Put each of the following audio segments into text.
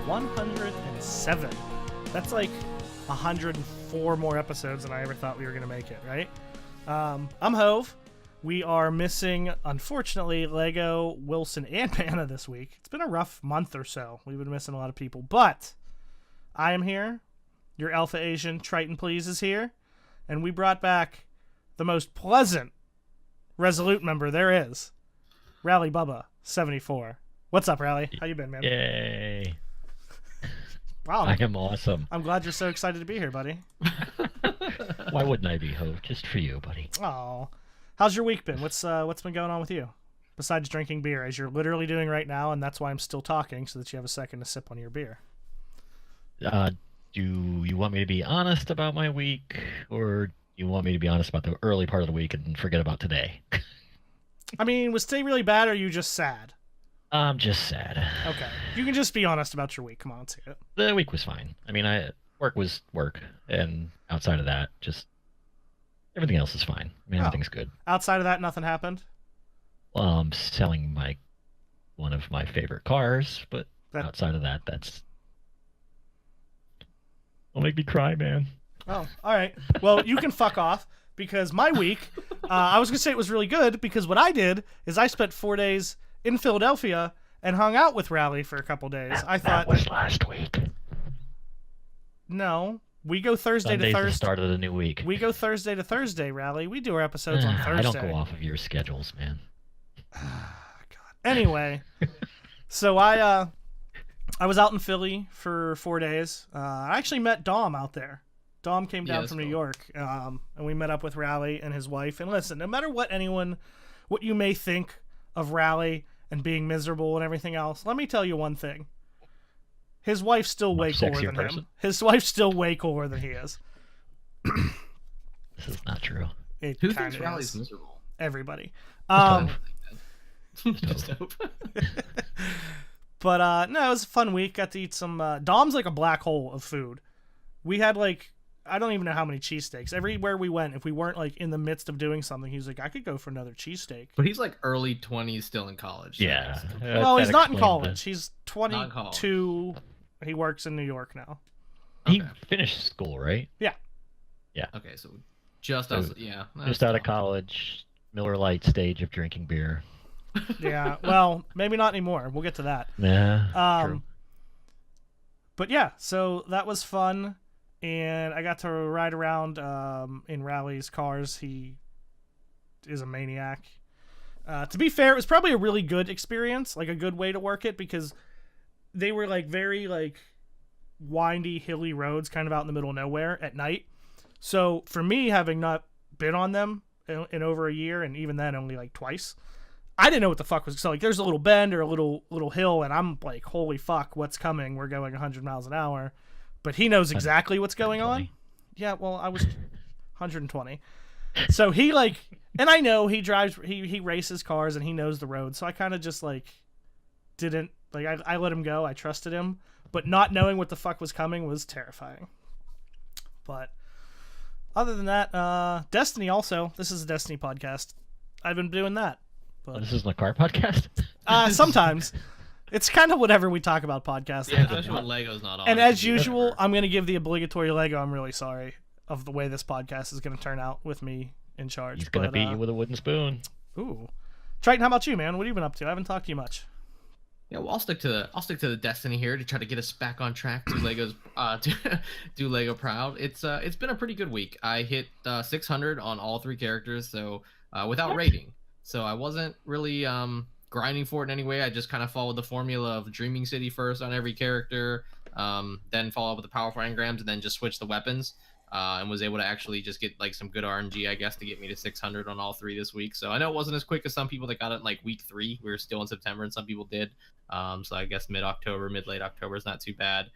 107. That's like 104 more episodes than I ever thought we were going to make it, right? I'm Hov. We are missing, unfortunately, Lego, Wilson, and Manna this week. It's been a rough month or so. We've been missing a lot of people, but I am here. Your Alpha Asian Triton Please is here, and we brought back the most pleasant Resolute member there is, Rally Bubba 74. What's up, Rally? How you been, man? Yay! Wow, I am awesome. I'm glad you're so excited to be here, buddy. Why wouldn't I be, Hov? Just for you, buddy. Oh, how's your week been? What's been going on with you besides drinking beer, as you're literally doing right now, and that's why I'm still talking, so that you have a second to sip on your beer. Do you want me to be honest about my week, or do you want me to be honest about the early part of the week and forget about today? I mean, was today really bad, or are you just sad? I'm just sad. Okay, you can just be honest about your week. Come on, let's hear it. The week was fine. I mean, work was work, and outside of that, just everything else is fine. I mean, everything's good. Outside of that, nothing happened? Well, I'm selling one of my favorite cars, but outside of that, that's... Don't make me cry, man. Oh, all right. Well, you can fuck off, because my week, I was going to say it was really good, because what I did is I spent 4 days in Philadelphia and hung out with Rally for a couple days. That was last week. No, we go Thursday Sunday's to Thursday. The start of the new week. We go Thursday to Thursday, Rally. We do our episodes on Thursday. I don't go off of your schedules, man. God. Anyway, so I was out in Philly for 4 days. I actually met Dom out there. Dom came down from New York, and we met up with Rally and his wife. And listen, no matter what you may think of Rally and being miserable and everything else, let me tell you one thing. His wife's still way cooler than him. His wife's still way cooler than he is. This is not true. Who thinks Rally's miserable? Everybody. Just hope. But no, it was a fun week. Got to eat some... Dom's like a black hole of food. We had like... I don't even know how many cheesesteaks. Everywhere we went, if we weren't like in the midst of doing something, he was like, I could go for another cheesesteak. But he's like early 20s, still in college. So yeah. Well, he's not in college. He's 22. He works in New York now. He finished school, right? Yeah. Yeah. Okay, so just out of college, Miller Lite stage of drinking beer. Yeah. Well, maybe not anymore. We'll get to that. Yeah. True. But yeah, so that was fun. And I got to ride around in Rally's cars. He is a maniac. To be fair, it was probably a really good experience, like a good way to work it, because they were like very like windy, hilly roads kind of out in the middle of nowhere at night. So for me, having not been on them in over a year, and even then only like twice, I didn't know what the fuck was. So like there's a little bend or a little hill, and I'm like, holy fuck, what's coming? We're going 100 miles an hour. But he knows exactly what's going on. Yeah, well, I was 120. So he like, and I know he drives, he races cars and he knows the road. So I kind of just like didn't, like I let him go. I trusted him. But not knowing what the fuck was coming was terrifying. But other than that, Destiny also. This is a Destiny podcast. I've been doing that. But this isn't a car podcast? Sometimes. It's kind of whatever we talk about podcasts. Yeah, especially when Lego's not on. And as usual, I'm going to give the obligatory Lego. I'm really sorry of the way this podcast is going to turn out with me in charge. He's going to beat you with a wooden spoon. Ooh. Triton, how about you, man? What have you been up to? I haven't talked to you much. Yeah, well, I'll stick to the Destiny here to try to get us back on track. Do Lego proud. It's been a pretty good week. I hit 600 on all 3 characters, so without rating. So I wasn't really grinding for it in any way. I just kind of followed the formula of Dreaming City first on every character, then follow up with the powerful engrams, and then just switch the weapons, and was able to actually just get like some good RNG, I guess, to get me to 600 on all 3 this week. So I know it wasn't as quick as some people that got it in like week 3. We were still in September, and some people did. So I guess mid-late October is not too bad.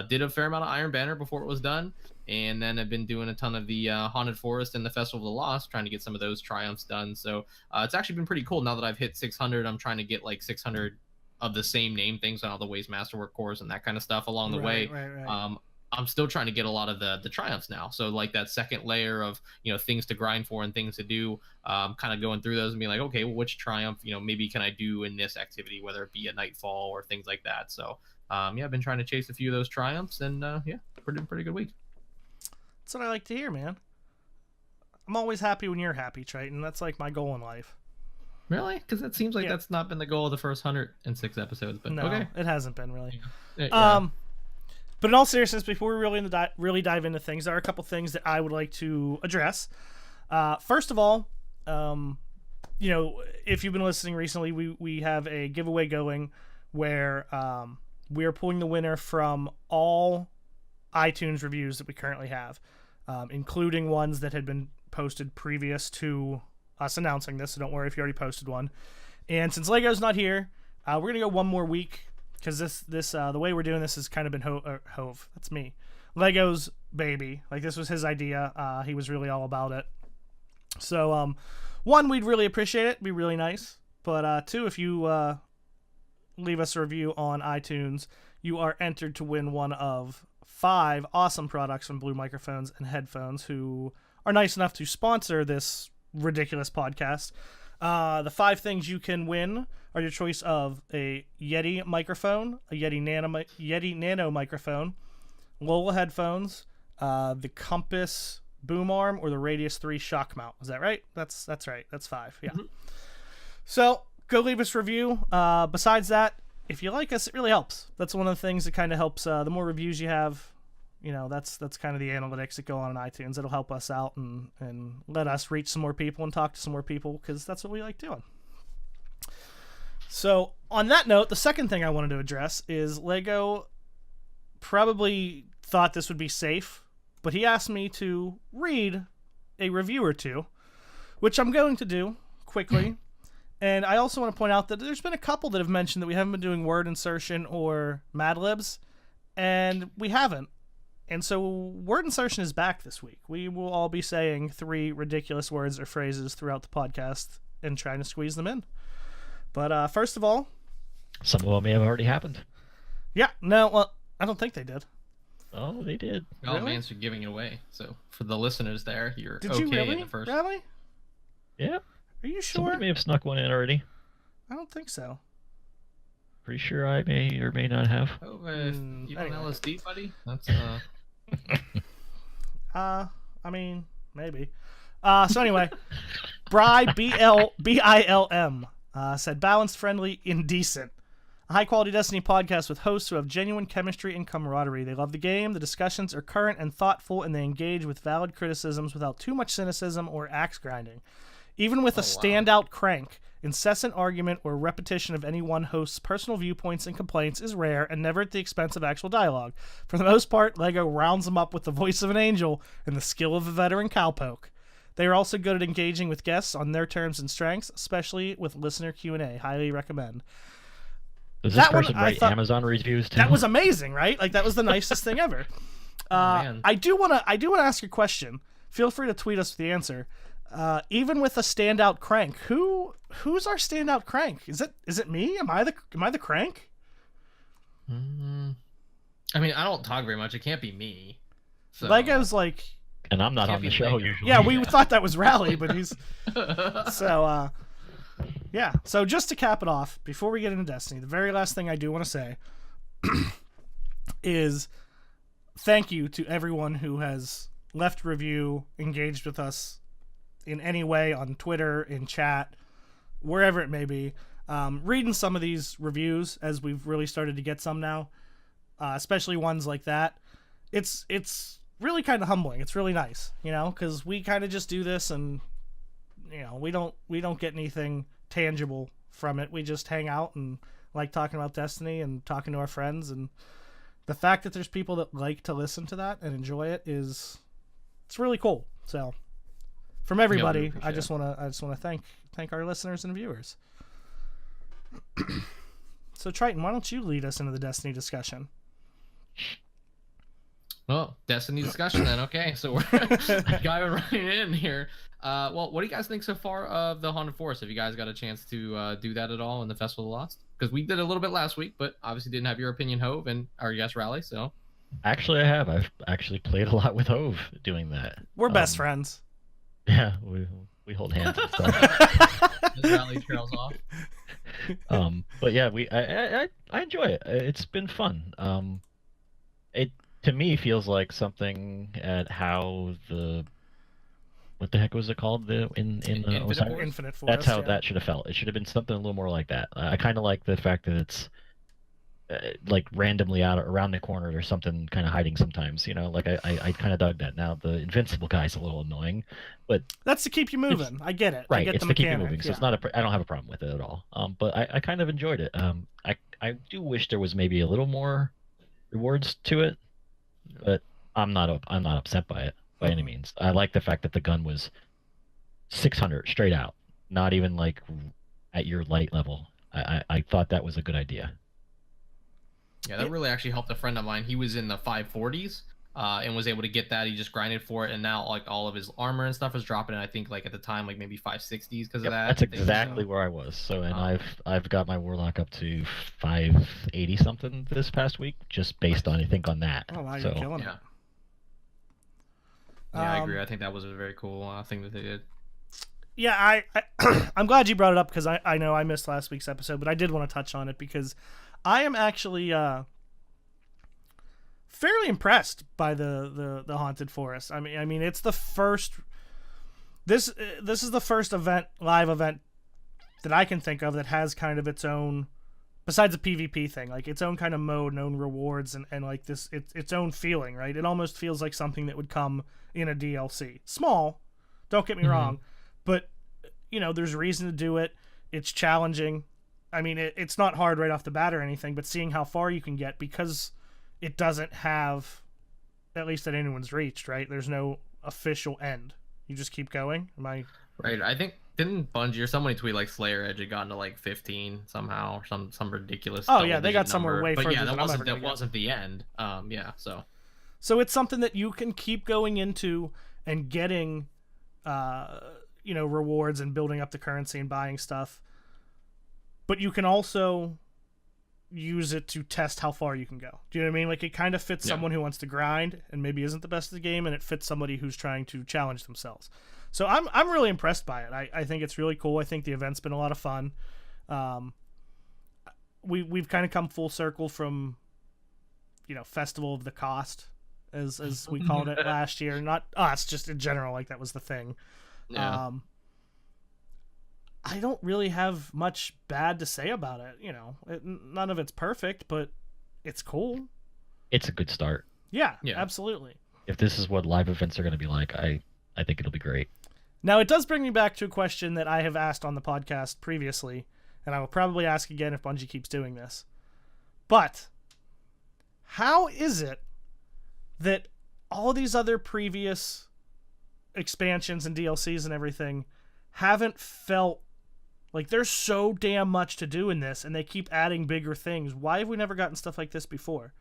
Did a fair amount of Iron Banner before it was done, and then I've been doing a ton of the Haunted Forest and the Festival of the Lost, trying to get some of those triumphs done. So it's actually been pretty cool. Now that I've hit 600, I'm trying to get like 600 of the same name things on all the Ways Masterwork cores and that kind of stuff along the way. Right. I'm still trying to get a lot of the triumphs now. So like that second layer of, things to grind for and things to do, kind of going through those and being like, okay, well, which triumph, maybe can I do in this activity, whether it be a nightfall or things like that. So yeah, I've been trying to chase a few of those triumphs, and yeah, pretty good week. That's what I like to hear, man. I'm always happy when you're happy, Triton. That's like my goal in life. Really? Because it seems like Yeah. that's not been the goal of the first 106 episodes. But No, okay. it hasn't been really. Yeah. But in all seriousness, before we really dive into things, there are a couple things that I would like to address. First of all, you know, if you've been listening recently, we have a giveaway going where we are pulling the winner from all iTunes reviews that we currently have, including ones that had been posted previous to us announcing this. So don't worry if you already posted one. And since Lego's not here, we're gonna go one more week because this the way we're doing this has kind of been Hov. That's me. Lego's baby. Like, this was his idea. He was really all about it. So one, we'd really appreciate it. It'd be really nice. But two, if you leave us a review on iTunes, you are entered to win one of 5 awesome products from Blue Microphones and Headphones, who are nice enough to sponsor this ridiculous podcast. The 5 things you can win are your choice of a Yeti microphone, a Yeti Nano microphone, Lola headphones, the Compass boom arm, or the Radius 3 shock mount. Is that right? That's right. That's 5. Yeah. Mm-hmm. So go leave us a review. Besides that, if you like us, it really helps. That's one of the things that kind of helps. The more reviews you have, you know, that's kind of the analytics that go on in iTunes. It'll help us out and let us reach some more people and talk to some more people, because that's what we like doing. So on that note, the second thing I wanted to address is Lego probably thought this would be safe, but he asked me to read a review or two, which I'm going to do quickly. And I also want to point out that there's been a couple that have mentioned that we haven't been doing word insertion or Mad Libs, and we haven't. And so word insertion is back this week. We will all be saying 3 ridiculous words or phrases throughout the podcast and trying to squeeze them in. But first of all... Some of them may have already happened. Yeah, no, well, I don't think they did. Oh, they did. Oh, Really? man, so giving it away. So for the listeners there, you're Did okay you really? in the first. Really? Yeah. Are you sure? Somebody may have snuck one in already. I don't think so. Pretty sure I may or may not have. Oh, you on anyway. LSD, buddy? That's I mean, maybe. So anyway, BILM said balanced, friendly, indecent. A high-quality Destiny podcast with hosts who have genuine chemistry and camaraderie. They love the game, the discussions are current and thoughtful, and they engage with valid criticisms without too much cynicism or axe grinding. Even with a standout crank, incessant argument or repetition of any one host's personal viewpoints and complaints is rare and never at the expense of actual dialogue. For the most part, Lego rounds them up with the voice of an angel and the skill of a veteran cowpoke. They are also good at engaging with guests on their terms and strengths, especially with listener Q&A. Highly recommend. Does this That one, person I write thought- Amazon reviews too? That was amazing, right? Like, that was the nicest thing ever. man. I do want to ask a question. Feel free to tweet us with the answer. Even with a standout crank, who's our standout crank? Is it me? Am I the crank? I mean, I don't talk very much. It can't be me. So. Lego's like, And I'm not Can't on the be show Lego. usually. yeah, we thought that was Rally, but he's so yeah. So just to cap it off, before we get into Destiny, the very last thing I do want to say is thank you to everyone who has left a review, engaged with us in any way on Twitter, in chat, wherever it may be. Reading some of these reviews, as we've really started to get some now, especially ones like that, it's really kind of humbling. It's really nice, you know, because we kind of just do this, and you know, we don't get anything tangible from it. We just hang out and like talking about Destiny and talking to our friends, and the fact that there's people that like to listen to that and enjoy it it's really cool. So from everybody, appreciate I just want to thank our listeners and viewers. So Triton, why don't you lead us into the Destiny discussion? Well, Destiny discussion then. Okay, so we're diving right in here. Well, what do you guys think so far of the Haunted Forest? Have you guys got a chance to do that at all in the Festival of the Lost? Because we did a little bit last week, but obviously didn't have your opinion, Hov, and our guest Rally. So Actually, I have. I've actually played a lot with Hov doing that. We're best friends. Yeah, We hold hands and stuff. As Rally trails off. But yeah, I enjoy it. It's been fun. It to me feels like something at how the what the heck was it called in the Infinite Osiris? Force? Infinite Force. That's how yeah. that should have felt. It should have been something a little more like that. I kind of like the fact that it's like randomly out around the corner. There's something kind of hiding sometimes. Like I kind of dug that. Now the invincible guy's a little annoying, but That's to keep you moving. I get it. I right, get it's the to keep you mechanic, moving. So yeah. it's not I don't have a problem with it at all. But I kind of enjoyed it. I do wish there was maybe a little more rewards to it, but I'm not upset by it by any Mhm. means. I like the fact that the gun was 600 straight out, not even like at your light level. I thought that was a good idea. Yeah, that really actually helped a friend of mine. He was in the 540s and was able to get that. He just grinded for it, and now like all of his armor and stuff is dropping. And I think like at the time like maybe 560s because of Yep, that. that's I think, exactly so. where I was. So, and I've got my warlock up to 580 something this past week, just based on I think on that. Oh wow, So you're killing Yeah. it. Yeah, I agree. I think that was a very cool thing that they did. Yeah, I'm glad you brought it up because I know I missed last week's episode, but I did want to touch on it because I am actually fairly impressed by the haunted forest. I mean it's the first. This is the first live event that I can think of that has kind of its own, besides the PvP thing, like its own kind of mode and own rewards and like this its own feeling, right? It almost feels like something that would come in a DLC. Small, don't get me wrong, but there's reason to do it. It's challenging. I mean, it's not hard right off the bat or anything, but seeing how far you can get because it doesn't have, at least that anyone's reached, right? There's no official end. You just keep going. Am I Right. I think didn't Bungie or somebody tweet like Slayer Edge had gotten to like 15 somehow or some ridiculous. Oh, yeah, they got double-digit somewhere number. way But further yeah, than I'm ever gonna get. wasn't the end. Yeah. So it's something that you can keep going into and getting, rewards and building up the currency and buying stuff. But you can also use it to test how far you can go. Do you know what I mean? Like it kind of fits someone who wants to grind and maybe isn't the best at the game, and it fits somebody who's trying to challenge themselves. So I'm really impressed by it. I think it's really cool. I think the event's been a lot of fun. We've kind of come full circle from, Festival of the Cost, as we called it last year. Not us, just in general. Like that was the thing. Yeah. I don't really have much bad to say about it. None of it's perfect, but it's cool. it's a good start. Yeah, Yeah. absolutely. If this is what live events are going to be like, I think it'll be great. Now, it does bring me back to a question that I have asked on the podcast previously, and I will probably ask again if Bungie keeps doing this. But how is it that all these other previous expansions and DLCs and everything haven't felt like there's so damn much to do in this, and they keep adding bigger things? Why have we never gotten stuff like this before?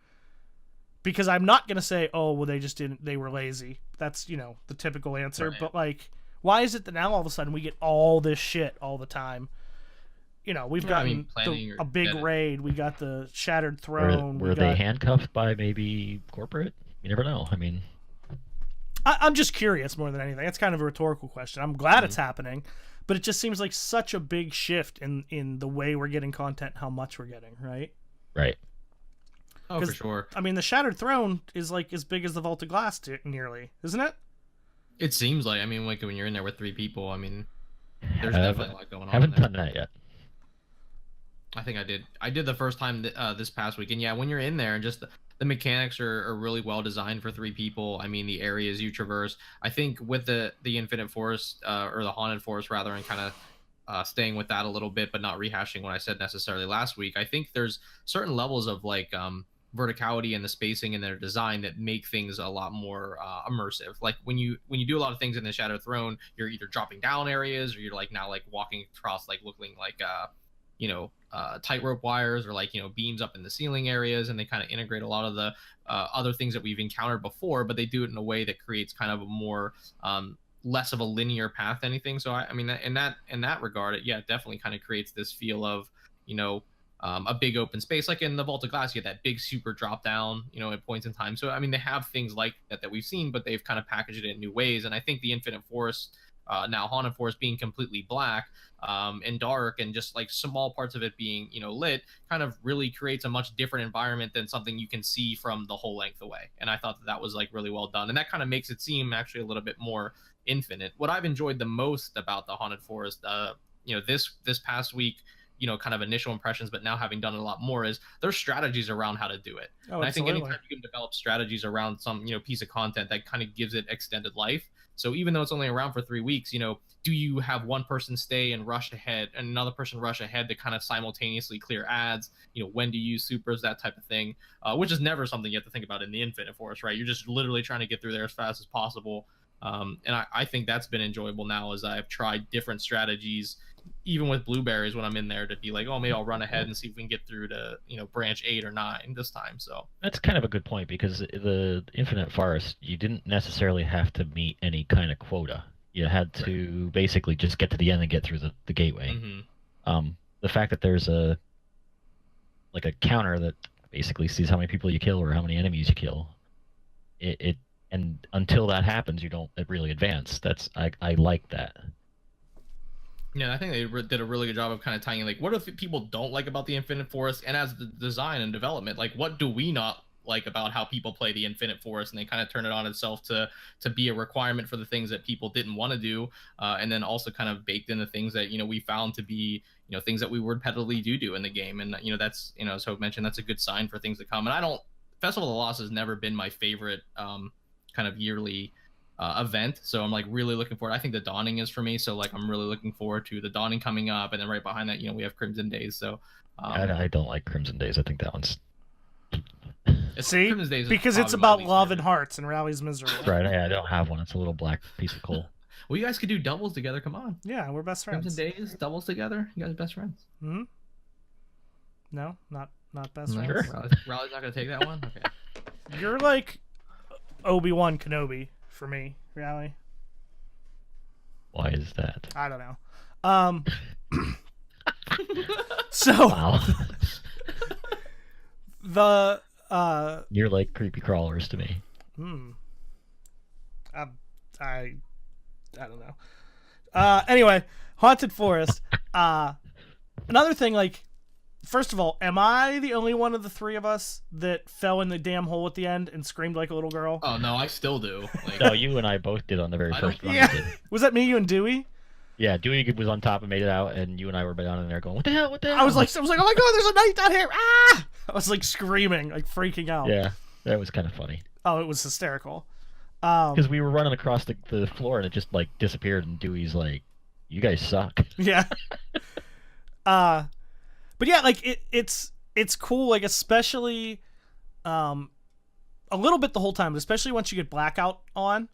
Because I'm not going to say, oh, well, they were lazy. That's, the typical answer. Right. But, like, why is it that now all of a sudden we get all this shit all the time? We've gotten a big raid. We got the Shattered Throne. Were they handcuffed by maybe corporate? You never know. I mean, I'm just curious more than anything. It's kind of a rhetorical question. I'm glad it's happening, but it just seems like such a big shift in the way we're getting content, how much we're getting, right? right. Oh, for sure. I mean, the Shattered Throne is like as big as the Vault of Glass, nearly, isn't it? It seems like, I mean, like when you're in there with 3 people, I mean, there's Haven't- definitely a lot going on. Haven't in there. done that yet. I think I did. I did the first time this past week, and yeah, when you're in there and just the mechanics are really well designed for 3 people. I mean, the areas you traverse. I think with the Infinite Forest or the Haunted Forest rather, and kind of staying with that a little bit, but not rehashing what I said necessarily last week. I think there's certain levels of like verticality and the spacing and their design that make things a lot more immersive. Like when you do a lot of things in the Shattered Throne, you're either dropping down areas or you're like now like walking across like looking like tightrope wires or like beams up in the ceiling areas, and they kind of integrate a lot of the other things that we've encountered before, but they do it in a way that creates kind of a more less of a linear path to anything. So I mean in that regard, it definitely kind of creates this feel of a big open space. Like in the Vault of Glass, you get that big super drop down at points in time. So I mean they have things like that we've seen, but they've kind of packaged it in new ways. And I think the Infinite Forest now Haunted Forest being completely black and dark, and just like small parts of it being lit, kind of really creates a much different environment than something you can see from the whole length away. And I thought that was like really well done, and that kind of makes it seem actually a little bit more infinite. What I've enjoyed the most about the Haunted Forest, this past week, kind of initial impressions, but now having done it a lot more, is there's strategies around how to do it. Oh, and I think absolutely. anytime you can develop strategies around some, piece of content, that kind of gives it extended life. So even though it's only around for 3 weeks, do you have one person stay and rush ahead and another person rush ahead to kind of simultaneously clear ads? When to use supers, that type of thing, which is never something you have to think about in the Infinite Forest, right? You're just literally trying to get through there as fast as possible. And I think that's been enjoyable now, as I've tried different strategies, even with blueberries, when I'm in there, to be like, oh, maybe I'll run ahead and see if we can get through to branch 8 or 9 this time. So That's kind of a good point, because the Infinite Forest, you didn't necessarily have to meet any kind of quota. You had to basically just get to the end and get through the gateway. The fact that there's a counter that basically sees how many people you kill or how many enemies you kill, and until that happens, you don't really advance. I like that. Yeah, I think they did a really good job of kind of tying in, like, what if people don't like about the Infinite Forest, and as the design and development, like, what do we not like about how people play the Infinite Forest, and they kind of turn it on itself to be a requirement for the things that people didn't want to do, and then also kind of baked in the things that we found to be things that we repetitively do in the game. And that's, as Hope mentioned, that's a good sign for things to come. And Festival of the Lost has never been my favorite kind of yearly event, so I'm like really looking forward. I think the Dawning is for me, so like I'm really looking forward to the Dawning coming up, and then right behind that we have Crimson Days. So I don't like Crimson Days. I think that one's See, Crimson Days because it's about love and hearts, and Rally's miserable. right. I don't have one. It's a little black piece of coal. Well, you guys could do doubles together. Come on. Yeah, we're best friends. Crimson Days, doubles together. You guys are best friends. Hmm. No, not best No, friends. Raleigh's not gonna take that one. Okay. You're like Obi-Wan Kenobi for me, Rally. Why is that? I don't know. So Wow. the You're like creepy crawlers to me. I don't know. Anyway, Haunted Forest. Another thing, like, first of all, am I the only one of the three of us that fell in the damn hole at the end and screamed like a little girl? Oh no, I still do. Like, No, you and I both did on the very first run. Yeah. We did. Was that me, you, and Dewey? Yeah, Dewey was on top and made it out, and you and I were down in there going, "What the hell? What the hell?" I was like, oh my god, there's a knight down here! Ah! I was like screaming, like freaking out. Yeah, that was kind of funny. Oh, it was hysterical. Because we were running across the floor and it just like disappeared, and Dewey's like, "You guys suck." Yeah. But yeah, like it's cool, like especially a little bit the whole time, but especially once you get blackout on,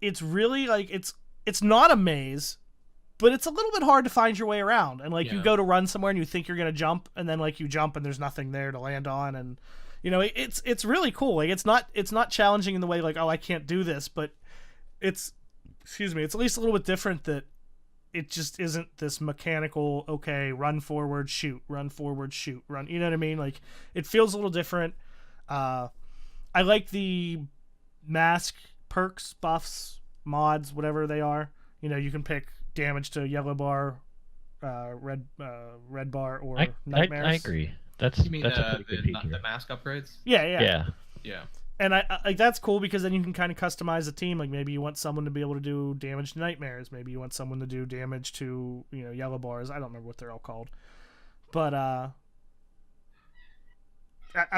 it's really like it's not a maze, but it's a little bit hard to find your way around. And like you go to run somewhere and you think you're gonna jump, and then like you jump and there's nothing there to land on, and it's really cool. Like it's not challenging in the way like, oh, I can't do this, but it's at least a little bit different, that it just isn't this mechanical, okay, run forward, shoot, run forward, shoot, run. You know what I mean? Like it feels a little different. I like the mask perks, buffs, mods, whatever they are. You can pick damage to yellow bar, red bar, or nightmares. I agree. That's you mean a pretty good peek here. the mask upgrades? Yeah. And I like that's cool, because then you can kind of customize the team. Like maybe you want someone to be able to do damage to nightmares. Maybe you want someone to do damage to yellow bars. I don't remember what they're all called, but I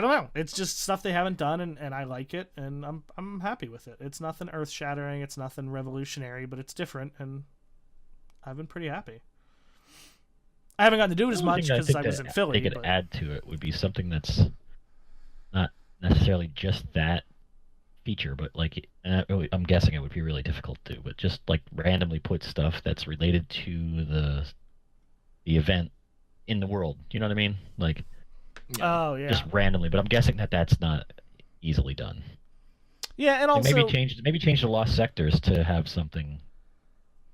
don't know. It's just stuff they haven't done, and I like it, and I'm happy with it. It's nothing earth shattering. It's nothing revolutionary, but it's different, and I've been pretty happy. I haven't gotten to do it as much because I was in Philly. They could add to it would be something that's not necessarily just that feature, but like I'm guessing it would be really difficult to, but just like randomly put stuff that's related to the event in the world. You know what I mean? Like, oh yeah, just randomly. But I'm guessing that's not easily done. Yeah, and also maybe change the lost sectors to have something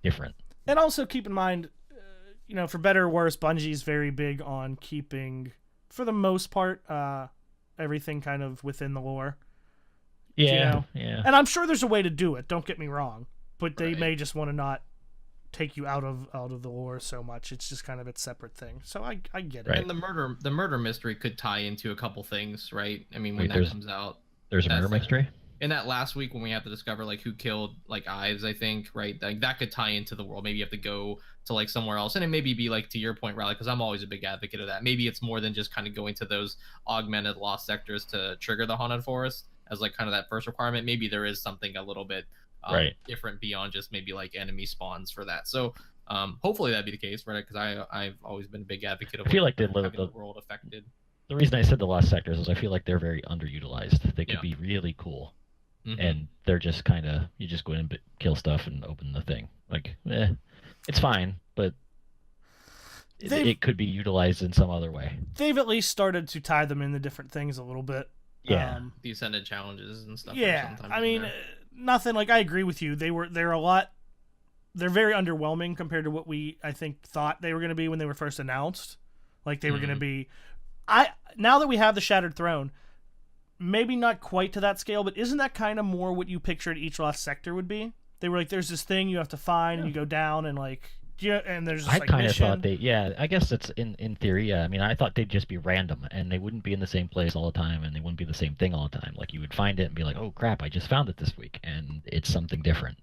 different. And also keep in mind, for better or worse, Bungie's very big on keeping, for the most part, everything kind of within the lore. Yeah, yeah. And I'm sure there's a way to do it, don't get me wrong. But they may just want to not take you out of the lore so much. It's just kind of its separate thing. So I get it. Right. And the murder mystery could tie into a couple things, right? I mean, when Wait, that comes out, There's a murder mystery? in that last week when we have to discover like who killed like Ives, I think, right? Like that could tie into the world. Maybe you have to go to like somewhere else, and it maybe be like to your point, Riley, because I'm always a big advocate of that. Maybe it's more than just kind of going to those augmented lost sectors to trigger the haunted forest as like kind of that first requirement. Maybe there is something a little bit different beyond just maybe like enemy spawns for that. So hopefully that'd be the case, right? Because I've always been a big advocate of I feel like having the world affected. The reason I said the lost sectors is I feel like they're very underutilized. They could be really cool. And they're just kind of, you just go in and kill stuff and open the thing. Like, it's fine, but it could be utilized in some other way. They've at least started to tie them into different things a little bit. Yeah. The ascended challenges and stuff. Yeah, I mean, nothing, like, I agree with you. They're very underwhelming compared to what I think thought they were going to be when they were first announced. Like, they were going to be, now that we have the Shattered Throne, maybe not quite to that scale, but isn't that kind of more what you pictured each lost sector would be? They were like, there's this thing you have to find, and you go down, and like, and there's this, I like, kind of mission. thought I guess it's in theory, yeah. I mean, I thought they'd just be random, and they wouldn't be in the same place all the time, and they wouldn't be the same thing all the time. Like, you would find it and be like, oh crap, I just found it this week, and it's something different.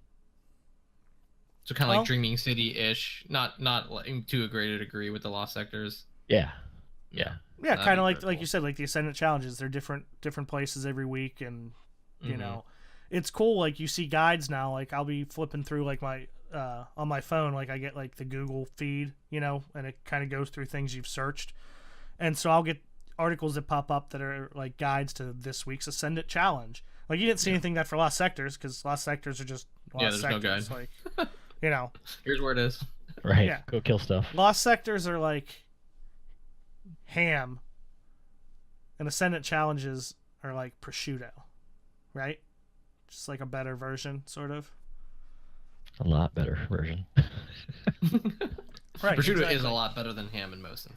So kind of like Dreaming City-ish, not like, to a greater degree with the lost sectors. Yeah. Yeah, kind of like you said, like the Ascendant challenges. They're different places every week, and you know, it's cool. Like, you see guides now. Like, I'll be flipping through like my on my phone. Like, I get like the Google feed, you know, and it kind of goes through things you've searched, and so I'll get articles that pop up that are like guides to this week's Ascendant challenge. Like, you didn't see anything that for Lost Sectors, because Lost Sectors are just Lost there's Sectors. no guide. Like, you know, here's where it is. Right. Yeah. Go kill stuff. Lost Sectors are like ham, and Ascendant challenges are like prosciutto, right? Just like a better version, sort of. A lot better version. Right. Prosciutto is a lot better than ham and most.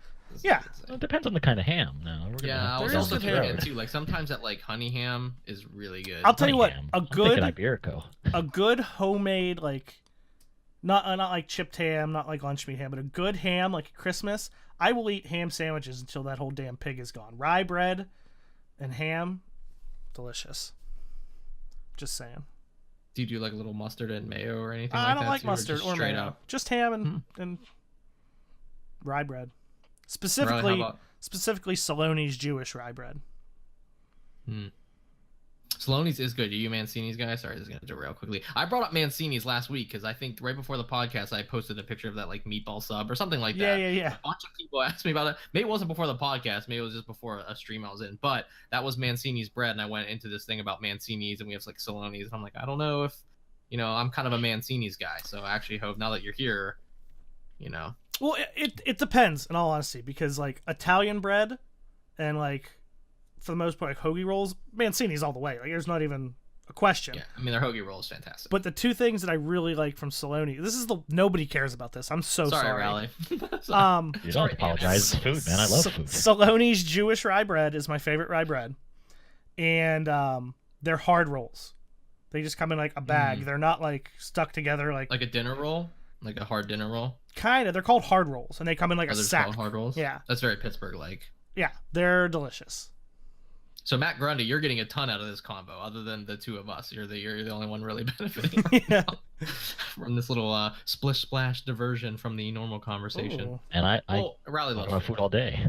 Yeah. Well, it depends on the kind of ham. Now. I was There also is thinking ham. too. Like sometimes that like honey ham is really good. I'll tell you what, Ham. a I'm thinking good Iberico. a good homemade, like, not like chipped ham, not like lunch meat ham, but a good ham, like Christmas. I will eat ham sandwiches until that whole damn pig is gone. Rye bread and ham, delicious. Just saying. Do you do like a little mustard and mayo or anything like I that? don't like too, mustard just or straight mayo. up? Just ham and rye bread. Specifically, Riley, how about- Saloni's Jewish rye bread. Saloni's is good. Are you a Mancini's guy? Sorry, this is gonna derail quickly. I brought up Mancini's last week because I think right before the podcast I posted a picture of that like meatball sub or something like that. Yeah. A bunch of people asked me about it. Maybe it wasn't before the podcast. Maybe it was just before a stream I was in. But that was Mancini's bread, and I went into this thing about Mancini's, and we have like Saloni's, and I'm like, I don't know if, I'm kind of a Mancini's guy. So actually, Hov, now that you're here, Well, it depends, in all honesty, because like Italian bread and like, for the most part, like hoagie rolls, Mancini's all the way. Like, there's not even a question. Yeah, I mean their hoagie roll is fantastic. But the two things that I really like from Saloni, nobody cares about this. I'm so sorry. Rally. You don't apologize. It's food, man. I love food. Saloni's Jewish rye bread is my favorite rye bread, and they're hard rolls. They just come in like a bag. They're not like stuck together like a dinner roll, like a hard dinner roll. Kind of. They're called hard rolls, and they come in like a sack. Called hard rolls. Yeah, that's very Pittsburgh-like. Yeah, they're delicious. So Matt Grundy, you're getting a ton out of this combo. Other than the two of us, you're the only one really benefiting from this little splish splash diversion from the normal conversation. Ooh. And I Rally loves food all day.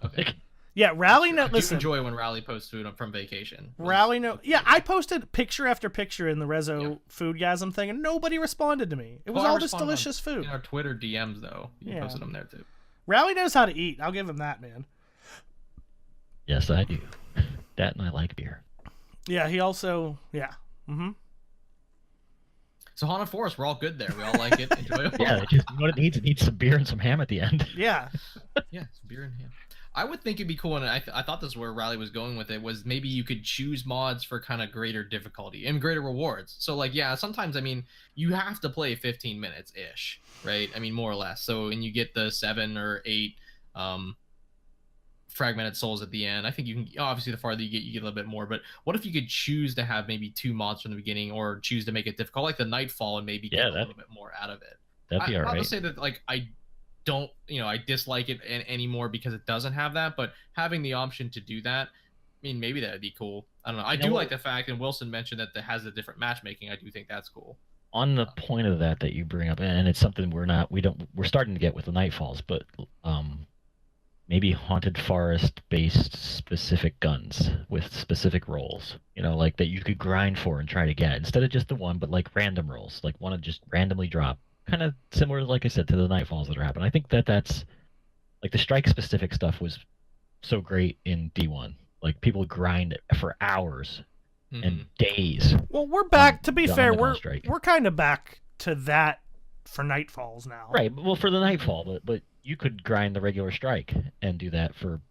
Okay. Yeah, Rally I listen. enjoy when Rally posts food from vacation. Rally Yeah, I posted picture after picture in the Rezo Foodgasm thing, and nobody responded to me. It was all this delicious food. In our Twitter DMs, though, you posted them there too. Rally knows how to eat. I'll give him that, man. Yes, I do. That and I like beer. Yeah, he also, So Haunted Forest, we're all good there. We all like it. Enjoyable. Yeah, you know what it needs? It needs some beer and some ham at the end. Yeah. Yeah, some beer and ham. I would think it'd be cool, and I thought this is where Riley was going with it, was maybe you could choose mods for kind of greater difficulty and greater rewards. So, like, yeah, sometimes, I mean, you have to play 15 minutes-ish, right? I mean, more or less. So, and you get the 7 or 8 fragmented souls at the end. I think you can, obviously, the farther you get a little bit more. But what if you could choose to have maybe 2 mods from the beginning, or choose to make it difficult, like the Nightfall, and maybe get a little bit more out of it? That'd be all not to right. say that like I don't, I dislike it anymore because it doesn't have that, but having the option to do that, I mean, maybe that'd be cool. I don't know. I do like the fact, and Wilson mentioned that it has a different matchmaking. I do think that's cool. On the point of that you bring up, and it's something we're starting to get with the Nightfalls, but maybe haunted forest based specific guns with specific rolls, like that you could grind for and try to get instead of just the one, but like random rolls, like one to just randomly drop, kind of similar, like I said, to the Nightfalls that are happening. I think that's like the strike specific stuff was so great in D1. Like people grind for hours and days. Well, we're back. To be fair, we're strike. kind of back to that for Nightfalls now. Right. Well, for the Nightfall, but you could grind the regular strike and do that for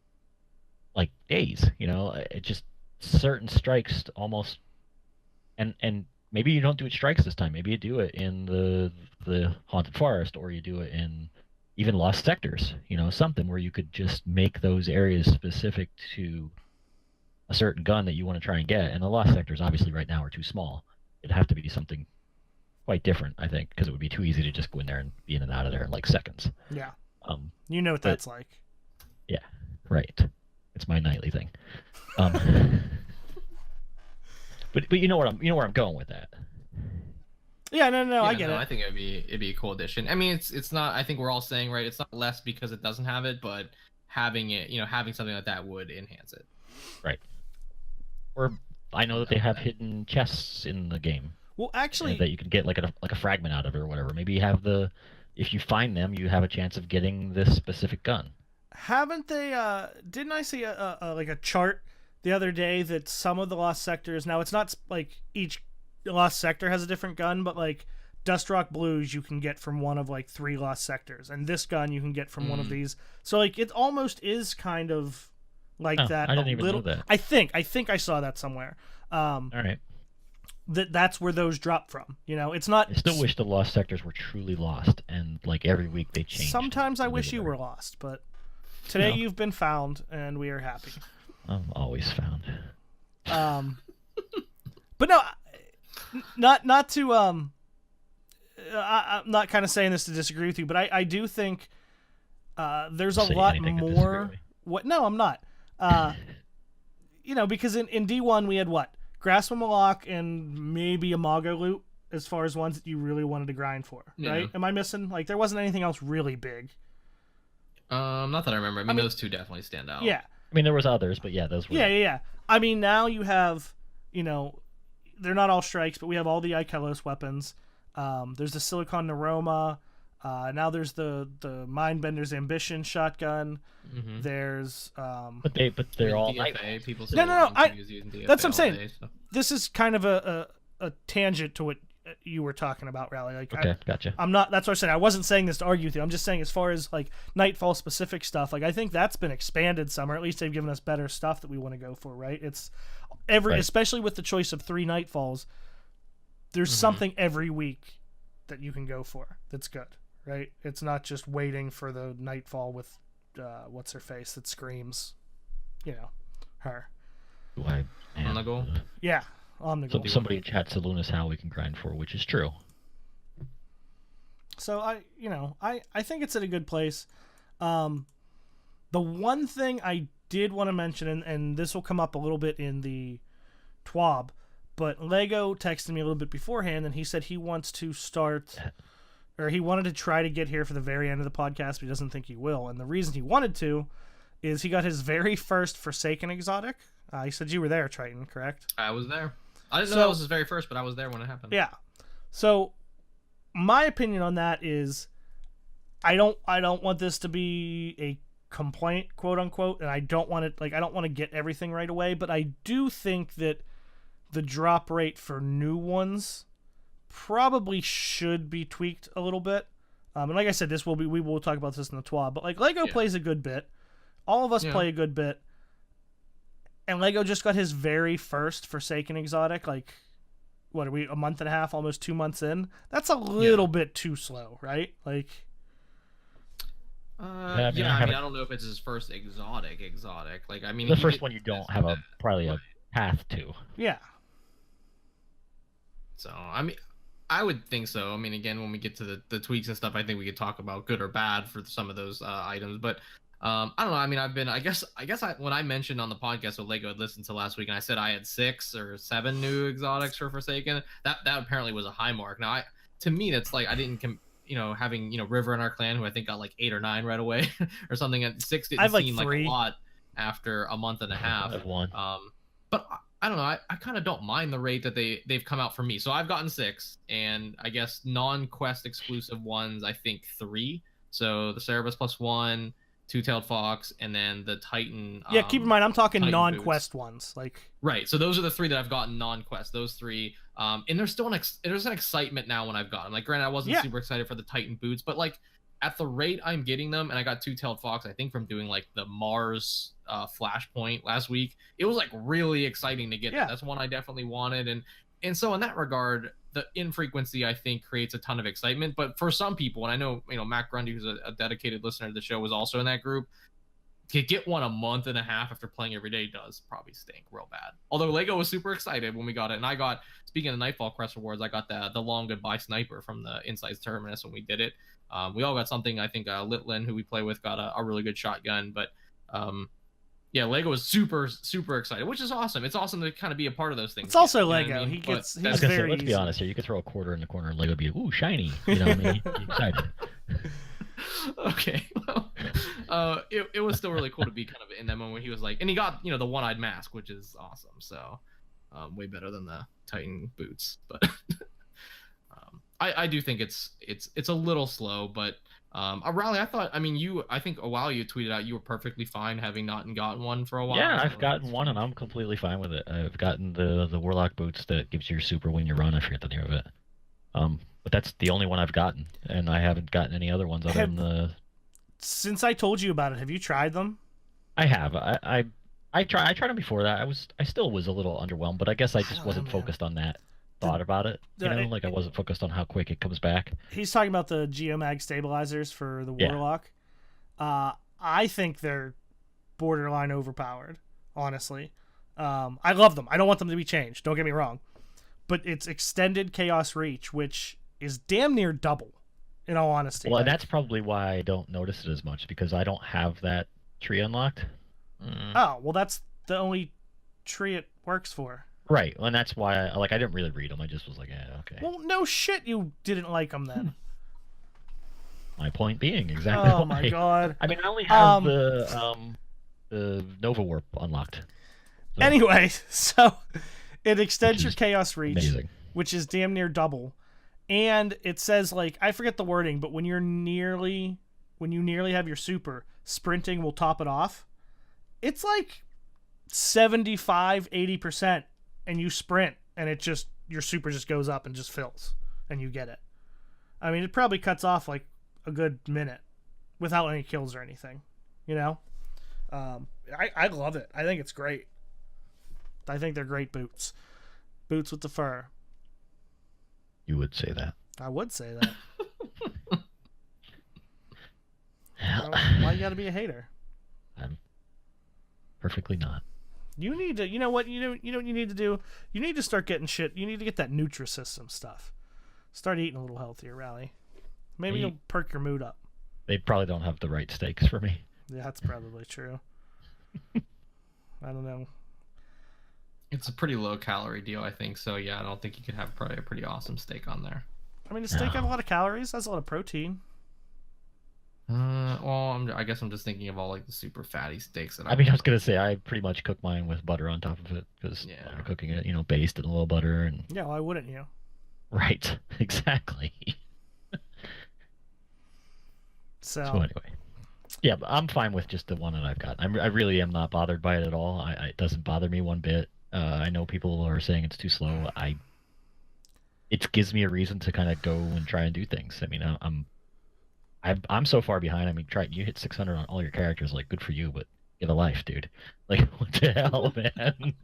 like days. It just certain strikes almost, and maybe you don't do it strikes this time. Maybe you do it in the haunted forest, or you do it in even lost sectors. Something where you could just make those areas specific to a certain gun that you want to try and get. And the lost sectors obviously right now are too small. It'd have to be something quite different, I think, because it would be too easy to just go in there and be in and out of there in like seconds. Yeah. You know what that's like. Yeah, right. It's my nightly thing. But you know where I'm going with that. Yeah, no, I get it. I think it'd be a cool addition. I mean, it's not. I think we're all saying, right, it's not less because it doesn't have it, but having it, having something like that would enhance it. Right. Or I know that they have hidden chests in the game. Well, actually, that you can get like a fragment out of it or whatever. Maybe you have if you find them, you have a chance of getting this specific gun. Haven't they? Didn't I see a chart the other day that some of the lost sectors? Now it's not like each lost sector has a different gun, but like Dustrock Blues you can get from one of like 3 lost sectors, and this gun you can get from one of these. So like it almost is kind of like that. I didn't even know that. I think I saw that somewhere. All right. That's where those drop from. It's not. I still wish the lost sectors were truly lost, and like every week they change. Sometimes I wish you were lost, but today you've been found, and we are happy. I'm always found. But no, not to I'm not kind of saying this to disagree with you, but I do think there's a lot more. What? No, I'm not. Because in D1 we had what? Grasp of Malak and maybe a Mago loot as far as ones that you really wanted to grind for, right? Am I missing? Like there wasn't anything else really big. Not that I remember. I mean, those two definitely stand out. Yeah. I mean, there was others, but yeah, those were. Yeah. I mean, now you have, they're not all strikes, but we have all the Ikelos weapons. There's the Silicon Neuroma. Now there's the Mindbender's Ambition shotgun. Mm-hmm. There's but they're all DFA. People say no. That's what I'm saying. Day, so. This is kind of a tangent to what you were talking about, Rally. Like, okay, gotcha. I'm not. That's what I said. I wasn't saying this to argue with you. I'm just saying as far as like Nightfall specific stuff. Like I think that's been expanded some, or at least they've given us better stuff that we want to go for. Right? It's especially with the choice of 3 Nightfalls. There's something every week that you can go for that's good. Right? It's not just waiting for the Nightfall with what's her face that screams, her. On the goal. Yeah, on the goal. Somebody in chat said Luna's how we can grind for, which is true. So I think it's at a good place. The one thing I did want to mention, and this will come up a little bit in the TWAB, but Lego texted me a little bit beforehand, and he said he wants to start. Or he wanted to try to get here for the very end of the podcast, but he doesn't think he will. And the reason he wanted to is he got his very first Forsaken exotic. He said you were there, Triton, correct? I was there. I didn't know that was his very first, but I was there when it happened. Yeah. So my opinion on that is I don't want this to be a complaint, quote unquote, and I don't want it I don't want to get everything right away, but I do think that the drop rate for new ones probably should be tweaked a little bit. And like I said, we will talk about this in the TWAB, but like Lego plays a good bit. All of us play a good bit. And Lego just got his very first Forsaken exotic, like, what are we, a month and a half, almost 2 months in? That's a little bit too slow, right? Like, I don't know if it's his first exotic. Like, I mean, the first one you don't have probably a path to. Yeah. So, I mean, I would think so. I mean, again, when we get to the tweaks and stuff, I think we could talk about good or bad for some of those items. But I don't know. I mean, when I mentioned on the podcast what Lego had listened to last week, and I said I had 6 or 7 new exotics for Forsaken, that apparently was a high mark. Now, to me, that's like I didn't having River in our clan, who I think got like 8 or 9 right away or something. At 6 didn't seem like a lot after a month and a half. I've won. But I don't know. I kind of don't mind the rate that they've come out for me. So I've gotten 6, and I guess non-quest exclusive ones, I think 3. So the Cerberus +1, Two-tailed Fox, and then the Titan. Yeah, keep in mind I'm talking Titan non-quest boots. ones. Like right. So those are the 3 that I've gotten non-quest. Those 3. And there's still there's an excitement now when I've gotten. Like, granted, I wasn't super excited for the Titan boots, but like at the rate I'm getting them, and I got Two-tailed Fox, I think from doing like the Mars Flashpoint last week, it was like really exciting to get that. That's one I definitely wanted, and so in that regard, the infrequency I think creates a ton of excitement. But for some people, and I know Matt Grundy, who's a dedicated listener to the show, was also in that group. To get one a month and a half after playing every day does probably stink real bad. Although Lego was super excited when we got it, and I got, speaking of Nightfall Crest rewards, I got the long goodbye sniper from the Insights Terminus when we did it. We all got something. I think Litlin, who we play with, got a really good shotgun. But yeah, Lego was super excited, which is awesome. It's awesome to kind of be a part of those things. It's also again, Lego. I mean? He's let's be honest here. You could throw a quarter in the corner and Lego be ooh shiny. You know what I mean? You're excited. Okay, well, it was still really cool to be kind of in that moment when he was like, and he got the one-eyed mask, which is awesome. So way better than the Titan boots. But I do think it's a little slow, but Raleigh, I think a while you tweeted out you were perfectly fine having not gotten one for a while. Yeah, I've gotten one and I'm completely fine with it. I've gotten the Warlock boots that gives you your super when you run. I forget the name of it. But that's the only one I've gotten, and I haven't gotten any other ones other than the. Since I told you about it, have you tried them? I have. I tried them before that. I still was a little underwhelmed, but I guess I just wasn't focused on that thought about it. Like I wasn't focused on how quick it comes back. He's talking about the Geomag stabilizers for the Warlock. I think they're borderline overpowered, honestly. I love them. I don't want them to be changed. Don't get me wrong. But it's extended Chaos Reach, which is damn near double, in all honesty. Well, that's probably why I don't notice it as much, because I don't have that tree unlocked. Oh, well, that's the only tree it works for. Right, and that's why I didn't really read them. I just was like, okay. Well, no shit, you didn't like them then. My point being, exactly. Oh my god. I mean, I only have the Nova Warp unlocked. So. Anyway, so it extends your Chaos Reach, amazing. Which is damn near double. And it says, like, I forget the wording, but when you nearly have your super, sprinting will top it off. It's like 75-80%, and you sprint, and your super just goes up and just fills, and you get it. I mean, it probably cuts off like a good minute without any kills or anything, I love it. I think it's great. I think they're great boots with the fur. You would say that. I would say that. Why you gotta be a hater? I'm perfectly not. You need to, you know what you need to do? You need to start getting shit. You need to get that Nutrisystem stuff. Start eating a little healthier, Rally. Maybe you'll perk your mood up. They probably don't have the right steaks for me. Yeah, that's probably true. I don't know. It's a pretty low calorie deal, I think. So yeah, I don't think you could have probably a pretty awesome steak on there. I mean, a steak has a lot of calories. Has a lot of protein. Well, I guess I'm just thinking of all like the super fatty steaks that I was gonna say I pretty much cook mine with butter on top of it because I'm cooking it, based in a little butter and. Yeah, why wouldn't you? Right, exactly. So anyway, yeah, but I'm fine with just the one that I've got. I really am not bothered by it at all. It doesn't bother me one bit. I know people are saying it's too slow. It gives me a reason to kind of go and try and do things. I mean, I'm so far behind. I mean, you hit 600 on all your characters. Like, good for you, but get a life, dude. Like, what the hell, man?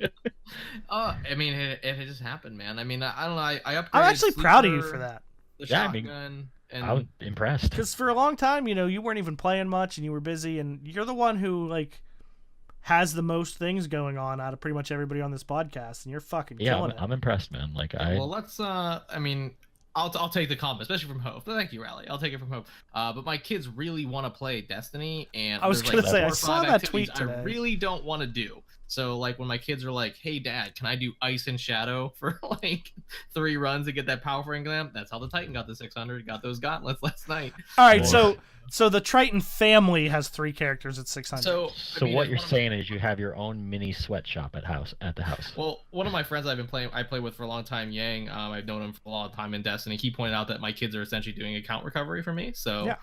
I mean, it just happened, man. I mean, I don't know. I upgraded. I'm actually proud of you for that. The shotgun. I was impressed. Because for a long time, you weren't even playing much, and you were busy, and you're the one who has the most things going on out of pretty much everybody on this podcast, and you're fucking killing it. I'm impressed, man. Well, let's. I mean, I'll take the comment, especially from Hov. Thank you, Rally. I'll take it from Hov. But my kids really want to play Destiny, and I was there's, gonna like, say, 4 I or saw 5 that activities tweet today. I really don't want to do. So like when my kids are like, "Hey, Dad, can I do Ice and Shadow for like 3 runs to get that powerful engram?" That's how the Titan got the 600. Got those gauntlets last night. All right, Nice. so the Triton family has 3 characters at 600. So So what you're saying is you have your own mini sweatshop at the house. Well, one of my friends I play with for a long time, Yang. I've known him for a long time in Destiny. He pointed out that my kids are essentially doing account recovery for me. So Yeah.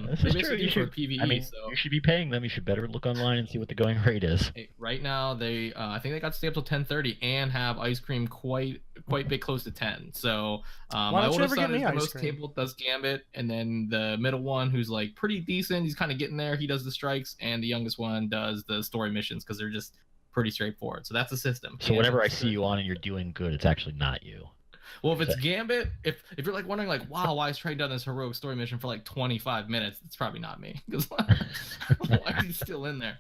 This they is true. basically You do for should, PvE. I mean, so you should be paying them. You should better look online and see what the going rate is. right now they I think they got to stay up till 10:30 and have ice cream quite bit close to 10. So Why my don't you oldest ever get son me is the ice most cream? capable, does Gambit, and then the middle one who's like pretty decent, he's kind of getting there, he does the strikes, and the youngest one does the story missions because they're just pretty straightforward. So that's the system. So whenever I see you on and you're doing good, it's actually not you. Well, if it's Gambit, if you're like wondering like, wow, why is Trey done this heroic story mission for like 25 minutes? It's probably not me, because why is he still in there?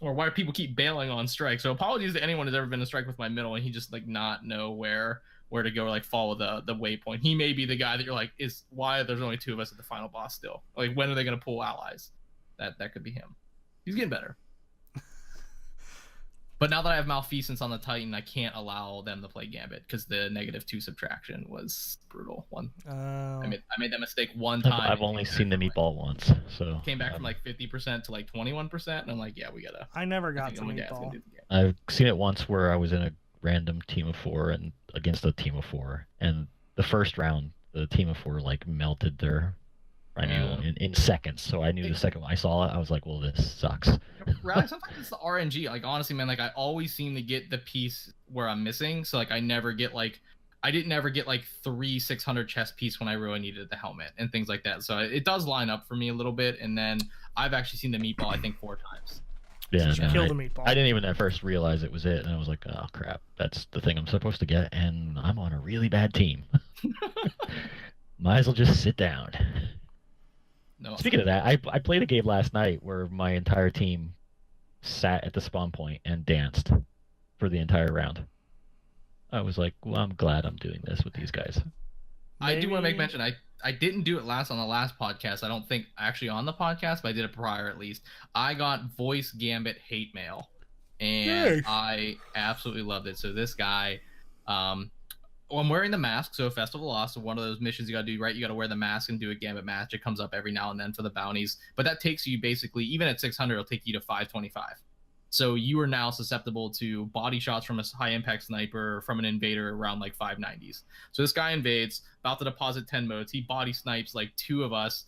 Or why do people keep bailing on strike? So apologies to anyone who's ever been in strike with my middle and he just like not know where to go or like follow the waypoint. He may be the guy that you're like, is why there's only 2 of us at the final boss still? Like, when are they gonna pull allies? That could be him. He's getting better. But now that I have Malfeasance on the Titan, I can't allow them to play Gambit because the -2 subtraction was brutal. I made that mistake one time. I've only seen the meatball once, so Came back from like 50% to like 21%, and I'm like, yeah, we gotta. I never got think to my dad's gonna meatball. do the game. I've seen it once where I was in a random team of 4 and against a team of 4, and the first round, the team of 4 like melted their Primeval in seconds. So I knew the second I saw it, I was like, well, this sucks. Rally, sometimes it's the RNG. Like, honestly, man, like I always seem to get the piece where I'm missing. So like I never get like, I didn't ever get like 3 600 chest piece when I really needed the helmet and things like that. So it does line up for me a little bit. And then I've actually seen the meatball, I think 4 times. Yeah, So kill the meatball. I didn't even at first realize it was it, and I was like, oh crap, that's the thing I'm supposed to get, and I'm on a really bad team. Might as well just sit down. No. Speaking of that, I played a game last night where my entire team sat at the spawn point and danced for the entire round. I was like, well, I'm glad I'm doing this with these guys. I do want to make mention, I didn't do it on the last podcast. I don't think actually on the podcast, but I did it prior at least. I got voice Gambit hate mail, and Nice. I absolutely loved it. So this guy, well, I'm wearing the mask. So Festival Lost, so one of those missions you got to do, right? You got to wear the mask and do a Gambit match. It comes up every now and then for the bounties, but that takes you basically, even at 600, it'll take you to 525. So you are now susceptible to body shots from a high impact sniper from an invader around like 590s. So this guy invades, about to deposit 10 modes. He body snipes like 2 of us.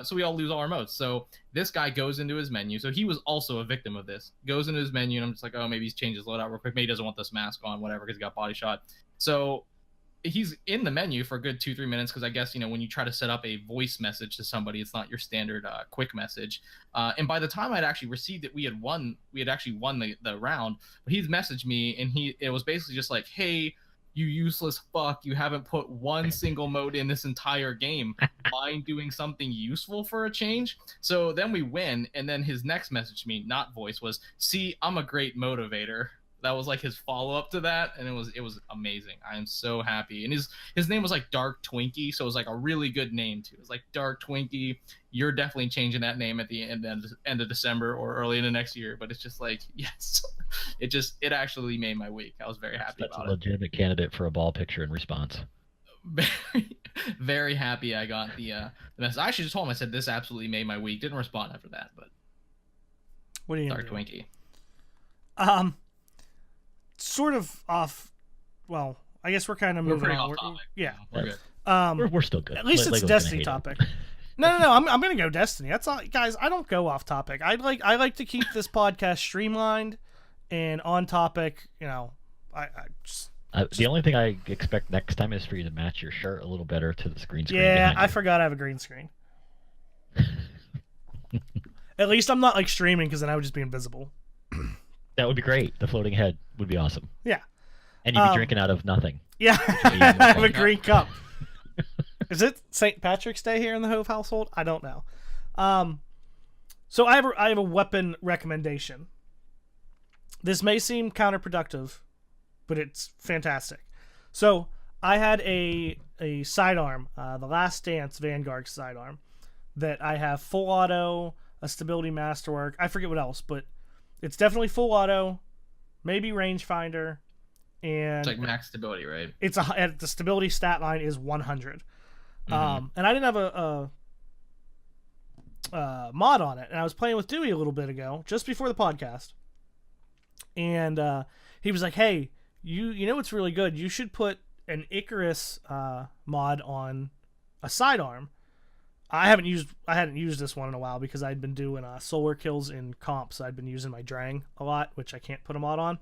So we all lose all our modes. So this guy goes into his menu. So he was also a victim of this. Goes into his menu, and I'm just like, oh, maybe he's changed his loadout real quick. Maybe he doesn't want this mask on, whatever, because he got body shot. So he's in the menu for a good 2-3 minutes, because I guess, you know, when you try to set up a voice message to somebody, it's not your standard quick message. And by the time I'd actually received it, we had actually won the round. But he's messaged me, and it was basically just like, hey, you useless fuck, you haven't put one single mode in this entire game. Mind doing something useful for a change? So then we win, and then his next message to me, not voice, was, see, I'm a great motivator. That was like his follow-up to that, and it was amazing. I am so happy. And his name was like Dark Twinkie, so it was like a really good name too. It was like Dark Twinkie. You're definitely changing that name at the end of December or early into next year. But it's just like, yes, it actually made my week. I was very happy That's about a legitimate candidate for a ball picture in response. Very, very happy I got the message. I actually just told him, I said, this absolutely made my week. Didn't respond after that, but What do you Dark do? Twinkie. Sort of off. Well, I guess we're kind of We're moving pretty on. off topic. Yeah. We're good. We're still good. At least it's Lego's a gonna Destiny hate it. topic. No. I'm gonna go Destiny. That's all, guys. I don't go off topic. I like to keep this podcast streamlined and on topic. You know, I just. The only thing I expect next time is for you to match your shirt a little better to the screen. Yeah, behind I you. forgot I have a green screen. At least I'm not like streaming, because then I would just be invisible. That would be great. The floating head would be awesome. Yeah. And you'd be drinking out of nothing. Yeah, be I have a more green cup. Is it St. Patrick's Day here in the Hove household? I don't know. So I have a weapon recommendation. This may seem counterproductive, but it's fantastic. So I had a a sidearm, the Last Dance Vanguard sidearm, that I have full auto, a stability masterwork. I forget what else, but it's definitely full auto, maybe rangefinder, and It's like max stability, right? the stability stat line is 100. Mhm. And I didn't have a mod on it, and I was playing with Dewey a little bit ago, just before the podcast, and he was like, "Hey, you know what's really good? You should put an Icarus mod on a sidearm." I hadn't used this one in a while because I'd been doing solar kills in comps. I'd been using my Drang a lot, which I can't put a mod on.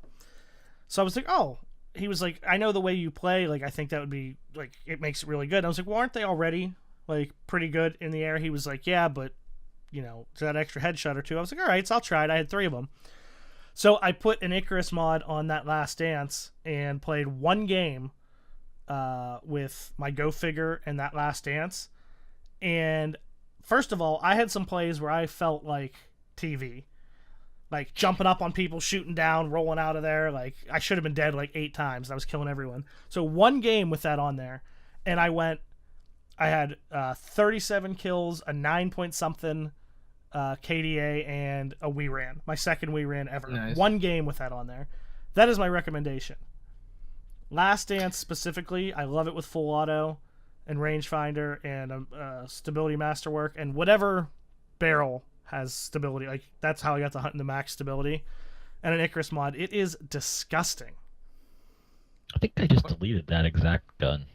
So I was like, "Oh." He was like, "I know the way you play. Like, I think that would be like it makes it really good." And I was like, "Well, aren't they already like pretty good in the air?" He was like, "Yeah, but you know, that extra headshot or two." I was like, "All right, so I'll try it." I had 3 of them. So I put an Icarus mod on that Last Dance and played 1 game with my Go Figure and that Last Dance. And first of all, I had some plays where I felt like TV. Like jumping up on people, shooting down, rolling out of there. Like I should have been dead like 8 times. I was killing everyone. So 1 game with that on there, and I had 37 kills, a 9 point something KDA, and a Wii ran. My second Wii ran ever. Nice. 1 game with that on there. That is my recommendation. Last Dance specifically, I love it with full auto and rangefinder and stability masterwork and whatever barrel has stability. Like that's how I got to hunt in the max stability. And an Icarus mod. It is disgusting. I think I just deleted that exact gun.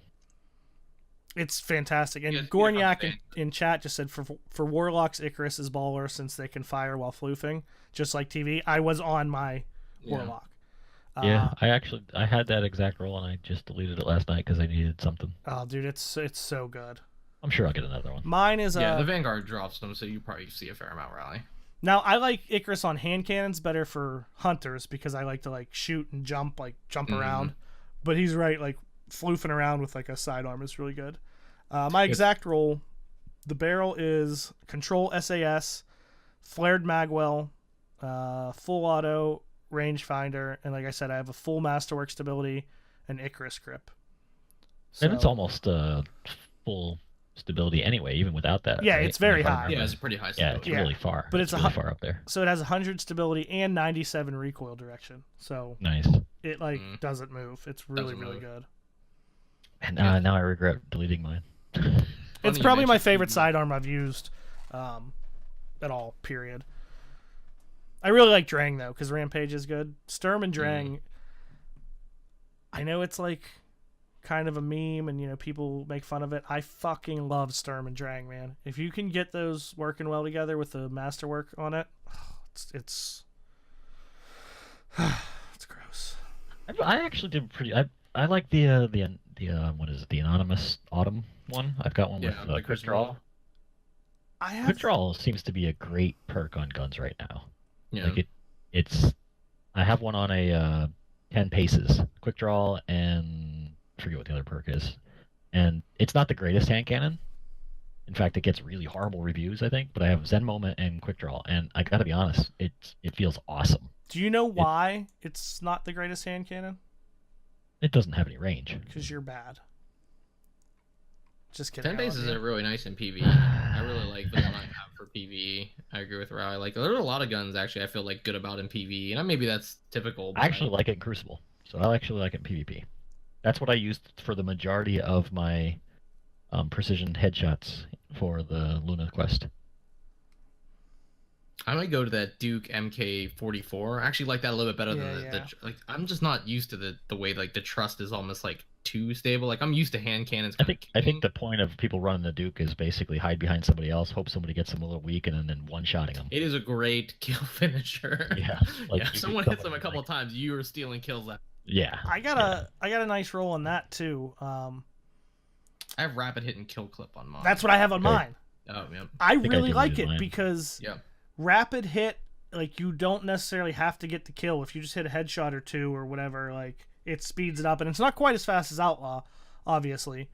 It's fantastic. And Yeah, Gorniak in chat just said for Warlocks, Icarus is baller since they can fire while floofing, just like TV. I was on my Warlock. Yeah, I had that exact roll and I just deleted it last night because I needed something. Oh, dude, it's so good. I'm sure I'll get another one. Mine is the Vanguard drops them, so you probably see a fair amount rally. Now I like Icarus on hand cannons better for hunters because I like to like shoot and jump around. But he's right, like floofing around with like a sidearm is really good. My exact roll, the barrel is control SAS, flared magwell, full auto, rangefinder, and like I said, I have a full masterwork stability and Icarus grip. So, And it's almost full stability anyway, even without that. Yeah, right? it's very If I high. remember. Yeah, it's a pretty high Yeah, stability. it's Yeah. really far. But it's really far up there. So it has 100 stability and 97 recoil direction. So Nice. it like doesn't move. It's really Doesn't really move. good. And now I regret deleting mine. It's you probably my mentioned favorite TV. sidearm I've used at all, period. I really like Drang, though, because Rampage is good. Sturm and Drang, I know it's like kind of a meme and, you know, people make fun of it. I fucking love Sturm and Drang, man. If you can get those working well together with the masterwork on it, it's it's gross. I actually did pretty. I like the what is it? The anonymous autumn one. I've got one with Yeah, quick Christian draw. Wall. I have Quick draw seems to be a great perk on guns right now. Yeah. Like it's. I have one on a 10 paces quick draw and I forget what the other perk is, and it's not the greatest hand cannon. In fact, it gets really horrible reviews, I think. But I have Zen Moment and quick draw, and I gotta be honest, it feels awesome. Do you know why it's not the greatest hand cannon? It doesn't have any range. Because you're bad. Just kidding. 10 I love bases you. are really nice in PvE. I really like the one I have for PvE. I agree with Rao. Like there are a lot of guns actually I feel like good about in PvE, and maybe that's typical. I actually like it in Crucible, so I actually like it in PvP. That's what I used for the majority of my precision headshots for the Luna quest. I might go to that Duke MK44. I actually like that a little bit better Yeah, than yeah. like I'm just not used to the way like the trust is almost like too stable. Like I'm used to hand cannons. I think the point of people running the Duke is basically hide behind somebody else, hope somebody gets them a little weak, and then one-shotting them. it is a great kill finisher. Yeah, yeah. you If could someone come hits them a and, couple like- of times, you are stealing kills. That Yeah. I got a nice roll on that too. I have rapid hit and kill clip on mine. That's what I have on Okay. mine. Oh yeah. I think I really like deleted it mine. because Yeah. rapid hit, like you don't necessarily have to get the kill. If you just hit a headshot or two or whatever, like it speeds it up, and it's not quite as fast as Outlaw, obviously.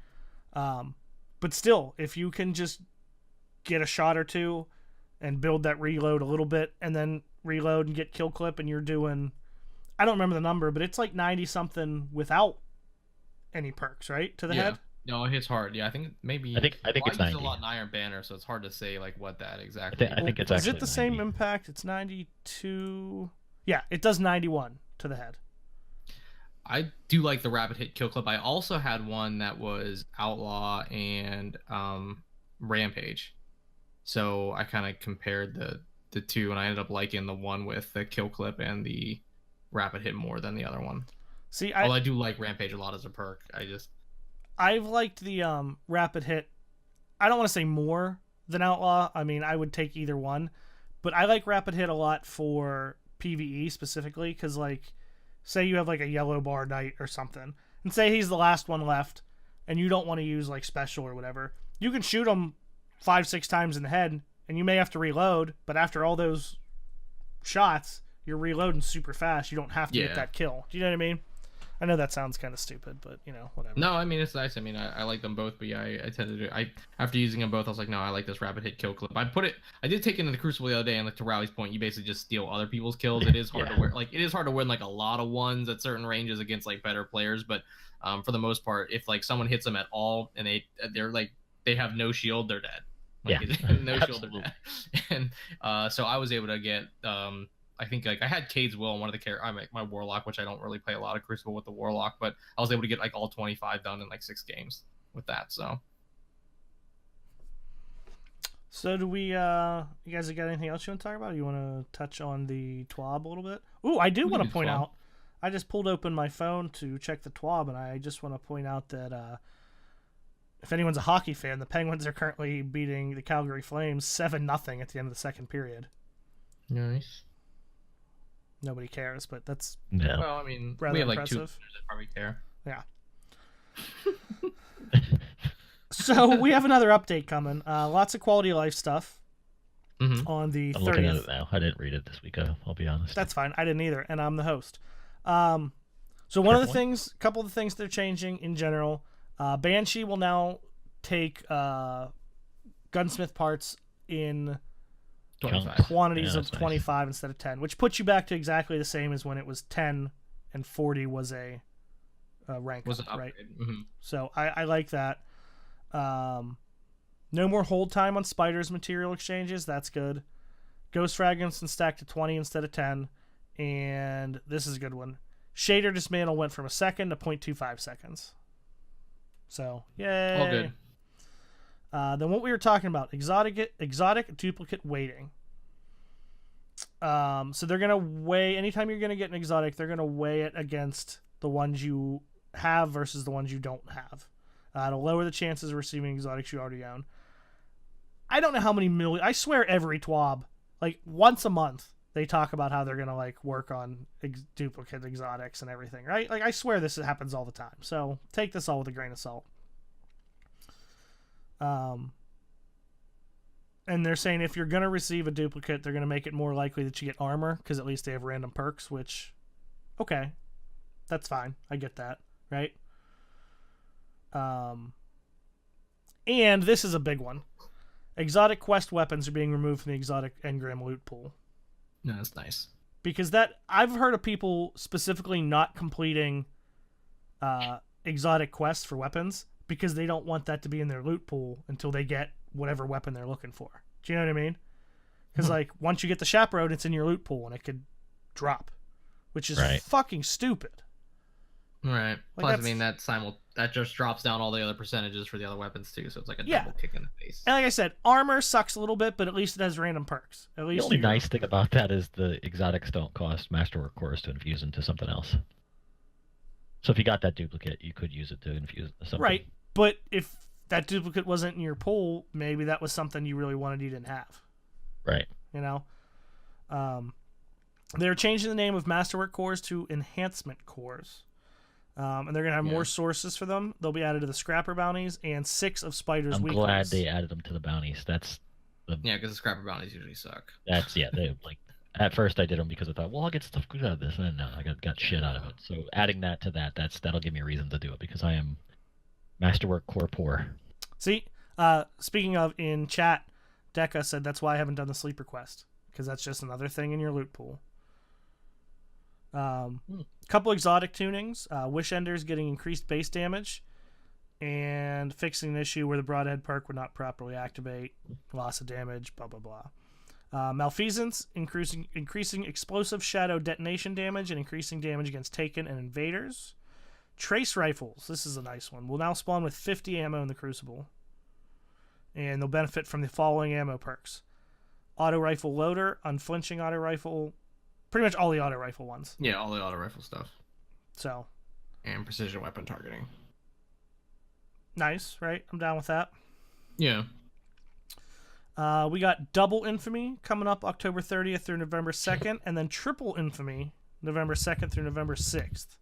But still, if you can just get a shot or two and build that reload a little bit, and then reload and get kill clip, and you're doing, I don't remember the number, but it's like 90 something without any perks, right? To the head. No, it hits hard. Yeah, I think maybe. I think Well, it's I used a 90. lot in Iron Banner, so it's hard to say like what that exactly. I think it's Is actually it the same 90. impact? It's 92. Yeah, it does 91 to the head. I do like the rapid hit kill clip. I also had one that was Outlaw and Rampage. So I kind of compared the two, and I ended up liking the one with the kill clip and the rapid hit more than the other one. See, Although I do like Rampage a lot as a perk. I've liked the rapid hit. I don't want to say more than Outlaw. I mean, I would take either one, but I like rapid hit a lot for PvE specifically because, like, say you have like a yellow bar knight or something, and say he's the last one left, and you don't want to use like special or whatever. You can shoot him 5-6 times in the head, and you may have to reload. But after all those shots, you're reloading super fast. You don't have to get that kill. Do you know what I mean? I know that sounds kind of stupid, but whatever. No, I mean it's nice. I mean I like them both, but yeah, I tended to. After using them both, I was like, no, I like this rapid hit kill clip. I did take it into the Crucible the other day, and like to Rowley's point, you basically just steal other people's kills. It is hard to win. Like it is hard to win like a lot of ones at certain ranges against like better players, but for the most part, if like someone hits them at all and they're like they have no shield, they're dead. Like, no shield, they're dead. And so I was able to get. I think like I had Cade's Will on one of the characters. I my Warlock, which I don't really play a lot of Crucible with the Warlock, but I was able to get like all 25 done in like 6 games with that. So do we? You guys got anything else you want to talk about? Or you want to touch on the TWAB a little bit? Ooh, I do want to point out. I just pulled open my phone to check the TWAB, and I just want to point out that if anyone's a hockey fan, the Penguins are currently beating the Calgary Flames 7-0 at the end of the second period. Nice. Nobody cares, but that's well, I mean, rather we have impressive. like 2 that probably care. Yeah. So we have another update coming. Lots of quality of life stuff on the 30th. I'm looking at it now. I didn't read it this week. I'll be honest. That's fine. I didn't either, and I'm the host. So one of the things, a couple of the things they're changing in general, Banshee will now take gunsmith parts in 25 quantities of 25 instead of 10, which puts you back to exactly the same as when it was 10 and 40 was a rank up, right? Mm-hmm. So I like that. No more hold time on Spider's material exchanges. That's good. Ghost fragments and stacked to 20 instead of 10. And this is a good one. Shader dismantle went from a second to 0.25 seconds. So, yay. All good. Then what we were talking about, exotic duplicate weighting. So they're going to weigh, anytime you're going to get an exotic, they're going to weigh it against the ones you have versus the ones you don't have. To lower the chances of receiving exotics you already own. I don't know how many million, I swear every TWAB, like once a month, they talk about how they're going to like work on duplicate exotics and everything, right? Like I swear this happens all the time. So take this all with a grain of salt. And they're saying if you're going to receive a duplicate, they're going to make it more likely that you get armor because at least they have random perks, which, okay, that's fine. I get that, right? And this is a big one. Exotic quest weapons are being removed from the exotic engram loot pool. No, that's nice. Because that I've heard of people specifically not completing exotic quests for weapons because they don't want that to be in their loot pool until they get whatever weapon they're looking for. Do you know what I mean? Because like once you get the chaperone, it's in your loot pool and it could drop, which is fucking stupid. Right. Like Plus, I mean that just drops down all the other percentages for the other weapons too, so it's like a double kick in the face. And like I said, armor sucks a little bit, but at least it has random perks. At least the only nice thing about that is the exotics don't cost masterwork cores to infuse into something else. So if you got that duplicate, you could use it to infuse something. Right, but if that duplicate wasn't in your pool, maybe that was something you really wanted you didn't have. Right. You know? They're changing the name of masterwork cores to enhancement cores. And they're going to have more sources for them. They'll be added to the scrapper bounties and 6 of Spider's weaknesses. I'm glad they added them to the bounties. That's because the scrapper bounties usually suck. That's they like. At first, I did them because I thought, well, I'll get stuff good out of this, and then no, I got shit out of it. So adding that to that'll give me a reason to do it because I am masterwork core poor. See, speaking of in chat, Deca said that's why I haven't done the sleeper quest because that's just another thing in your loot pool. Couple exotic tunings. Wish Ender's getting increased base damage. and fixing an issue where the broadhead perk would not properly activate, loss of damage, blah blah blah. Malfeasance, increasing explosive shadow detonation damage and increasing damage against Taken and invaders. Trace rifles, this is a nice one, will now spawn with 50 ammo in the Crucible, and they'll benefit from the following ammo perks: auto rifle loader, unflinching auto rifle, pretty much all the auto rifle ones. Yeah, all the auto rifle stuff. So, and precision weapon targeting. Nice, right? I'm down with that. Yeah. We got Double Infamy coming up October 30th through November 2nd, and then Triple Infamy November 2nd through November 6th.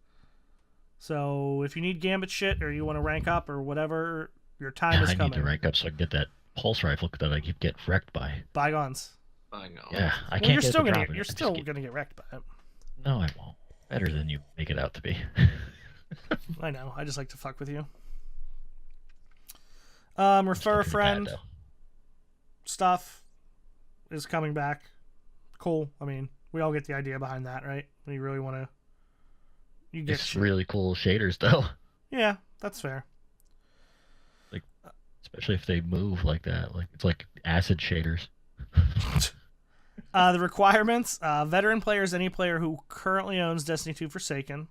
So if you need Gambit shit or you want to rank up or whatever, your time is coming. I need to rank up so I can get that pulse rifle that I keep getting wrecked by. Bygones. I know. Yeah, I Well, can't you're get still the gonna drop. you're still gonna get wrecked by it. No, I won't. Better than you make it out to be. I know. I just like to fuck with you. Refer a friend stuff is coming back. Cool. I mean, we all get the idea behind that, right? When you really want to, you get It's really cool shaders, though. Yeah, that's fair. Like, especially if they move like that. Like it's like acid shaders. The requirements: veteran players, any player who currently owns Destiny 2 Forsaken.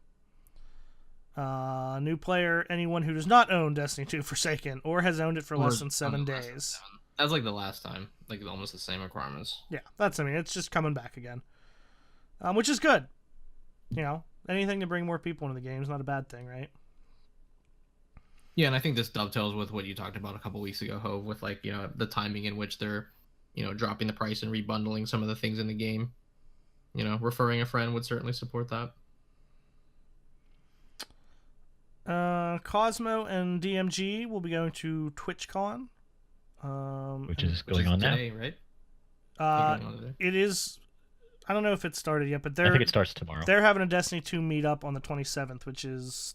New player, anyone who does not own Destiny 2 Forsaken or has owned it for less than 7 days. That's like the last time, like almost the same requirements. Yeah, it's just coming back again, which is good. You know, anything to bring more people into the game is not a bad thing, right? Yeah, and I think this dovetails with what you talked about a couple weeks ago, Hov, with like, you know, the timing in which they're, you know, dropping the price and rebundling some of the things in the game. You know, referring a friend would certainly support that. Cosmo and DMG will be going to TwitchCon. Which is going on today, now. Right? It is. I don't know if it started yet, but I think it starts tomorrow. They're having a Destiny 2 meetup on the 27th, which is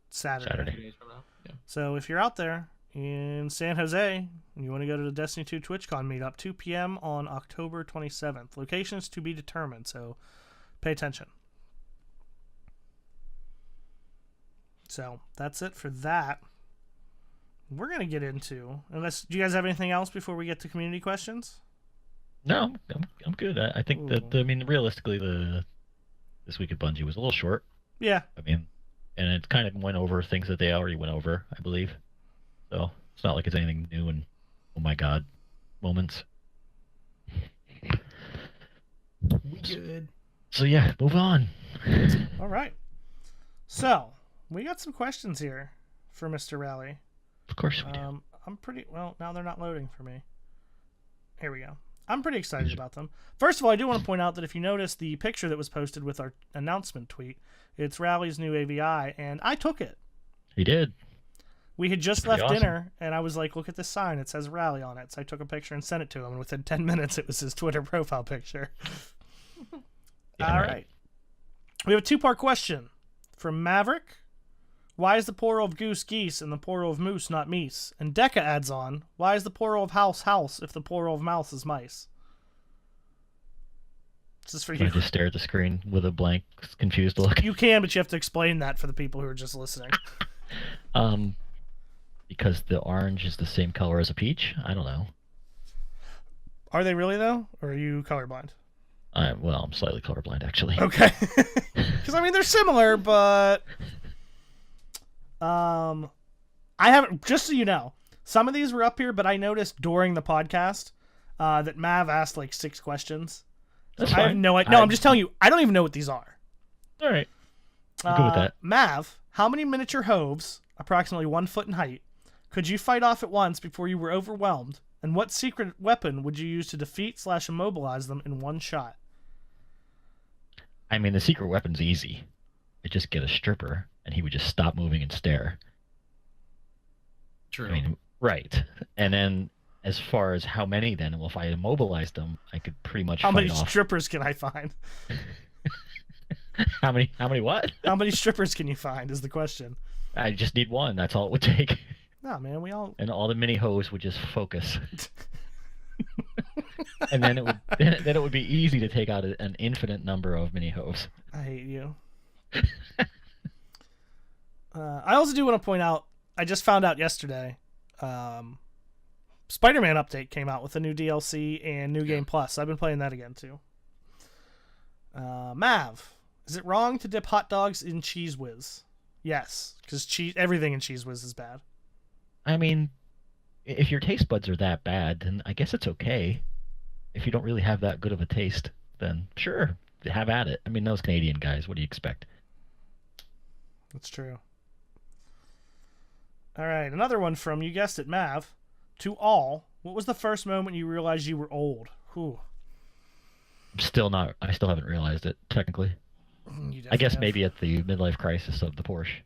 Saturday. 2 days from now. Yeah. So if you're out there in San Jose and you want to go to the Destiny 2 TwitchCon meetup, 2 p.m. on October 27th. Locations to be determined, so pay attention. So that's it for that. We're going to get into, do you guys have anything else before we get to community questions? No, I'm good. I think that, I mean, realistically, this week at Bungie was a little short. Yeah. I mean, and it kind of went over things that they already went over, I believe. So it's not like it's anything new and, oh my god, moments. We good. So yeah, move on. All right. So we got some questions here for Mr. Rally. Of course we do. I'm pretty well now. They're not loading for me. Here we go. I'm pretty excited about them. First of all, I do want to point out that if you notice the picture that was posted with our announcement tweet, it's Rally's new AVI, and I took it. He did. We had just left awesome. dinner, and I was like, look at this sign. It says Rally on it. So I took a picture and sent it to him, and within 10 minutes, it was his Twitter profile picture. Yeah, all right. right. We have a two-part question from Maverick. Why is the plural of goose geese and the plural of moose not meese? And Decca adds on, why is the plural of house house if the plural of mouse is mice? This is for Can you. I just stare at the screen with a blank, confused look? You can, but you have to explain that for the people who are just listening. Because the orange is the same color as a peach? I don't know. Are they really, though? Or are you colorblind? I'm slightly colorblind, actually. Okay. Because, I mean, they're similar, but... I haven't, just so you know, some of these were up here, but I noticed during the podcast that Mav asked like 6 questions. That's I fine. have no idea. No, I'm just telling you, I don't even know what these are. All right. I'm good with that. Mav, how many miniature Hovs, approximately 1 foot in height, could you fight off at once before you were overwhelmed? And what secret weapon would you use to defeat/immobilize them in one shot? I mean, the secret weapon's easy. I just get a stripper, and he would just stop moving and stare. True. I mean, right. And then, as far as how many, then, well, if I immobilized them, I could pretty much How fight many off. strippers can I find? How many what? How many strippers can you find is the question. I just need one. That's all it would take. No, man, we all... And all the mini hoes would just focus. And then it would be easy to take out an infinite number of mini hoes. I hate you. I also do want to point out I just found out yesterday. Spider-Man update came out with a new DLC and new game plus. I've been playing that again too. Mav, is it wrong to dip hot dogs in Cheese Whiz? Yes, because everything in Cheese Whiz is bad. I mean, if your taste buds are that bad, then I guess it's okay. If you don't really have that good of a taste, then sure, have at it. I mean, those Canadian guys, what do you expect? That's true. All right, another one from, you guessed it, Mav. To all, what was the first moment you realized you were old? Whew. Still not. I still haven't realized it, technically. I guess maybe at the midlife crisis of the Porsche.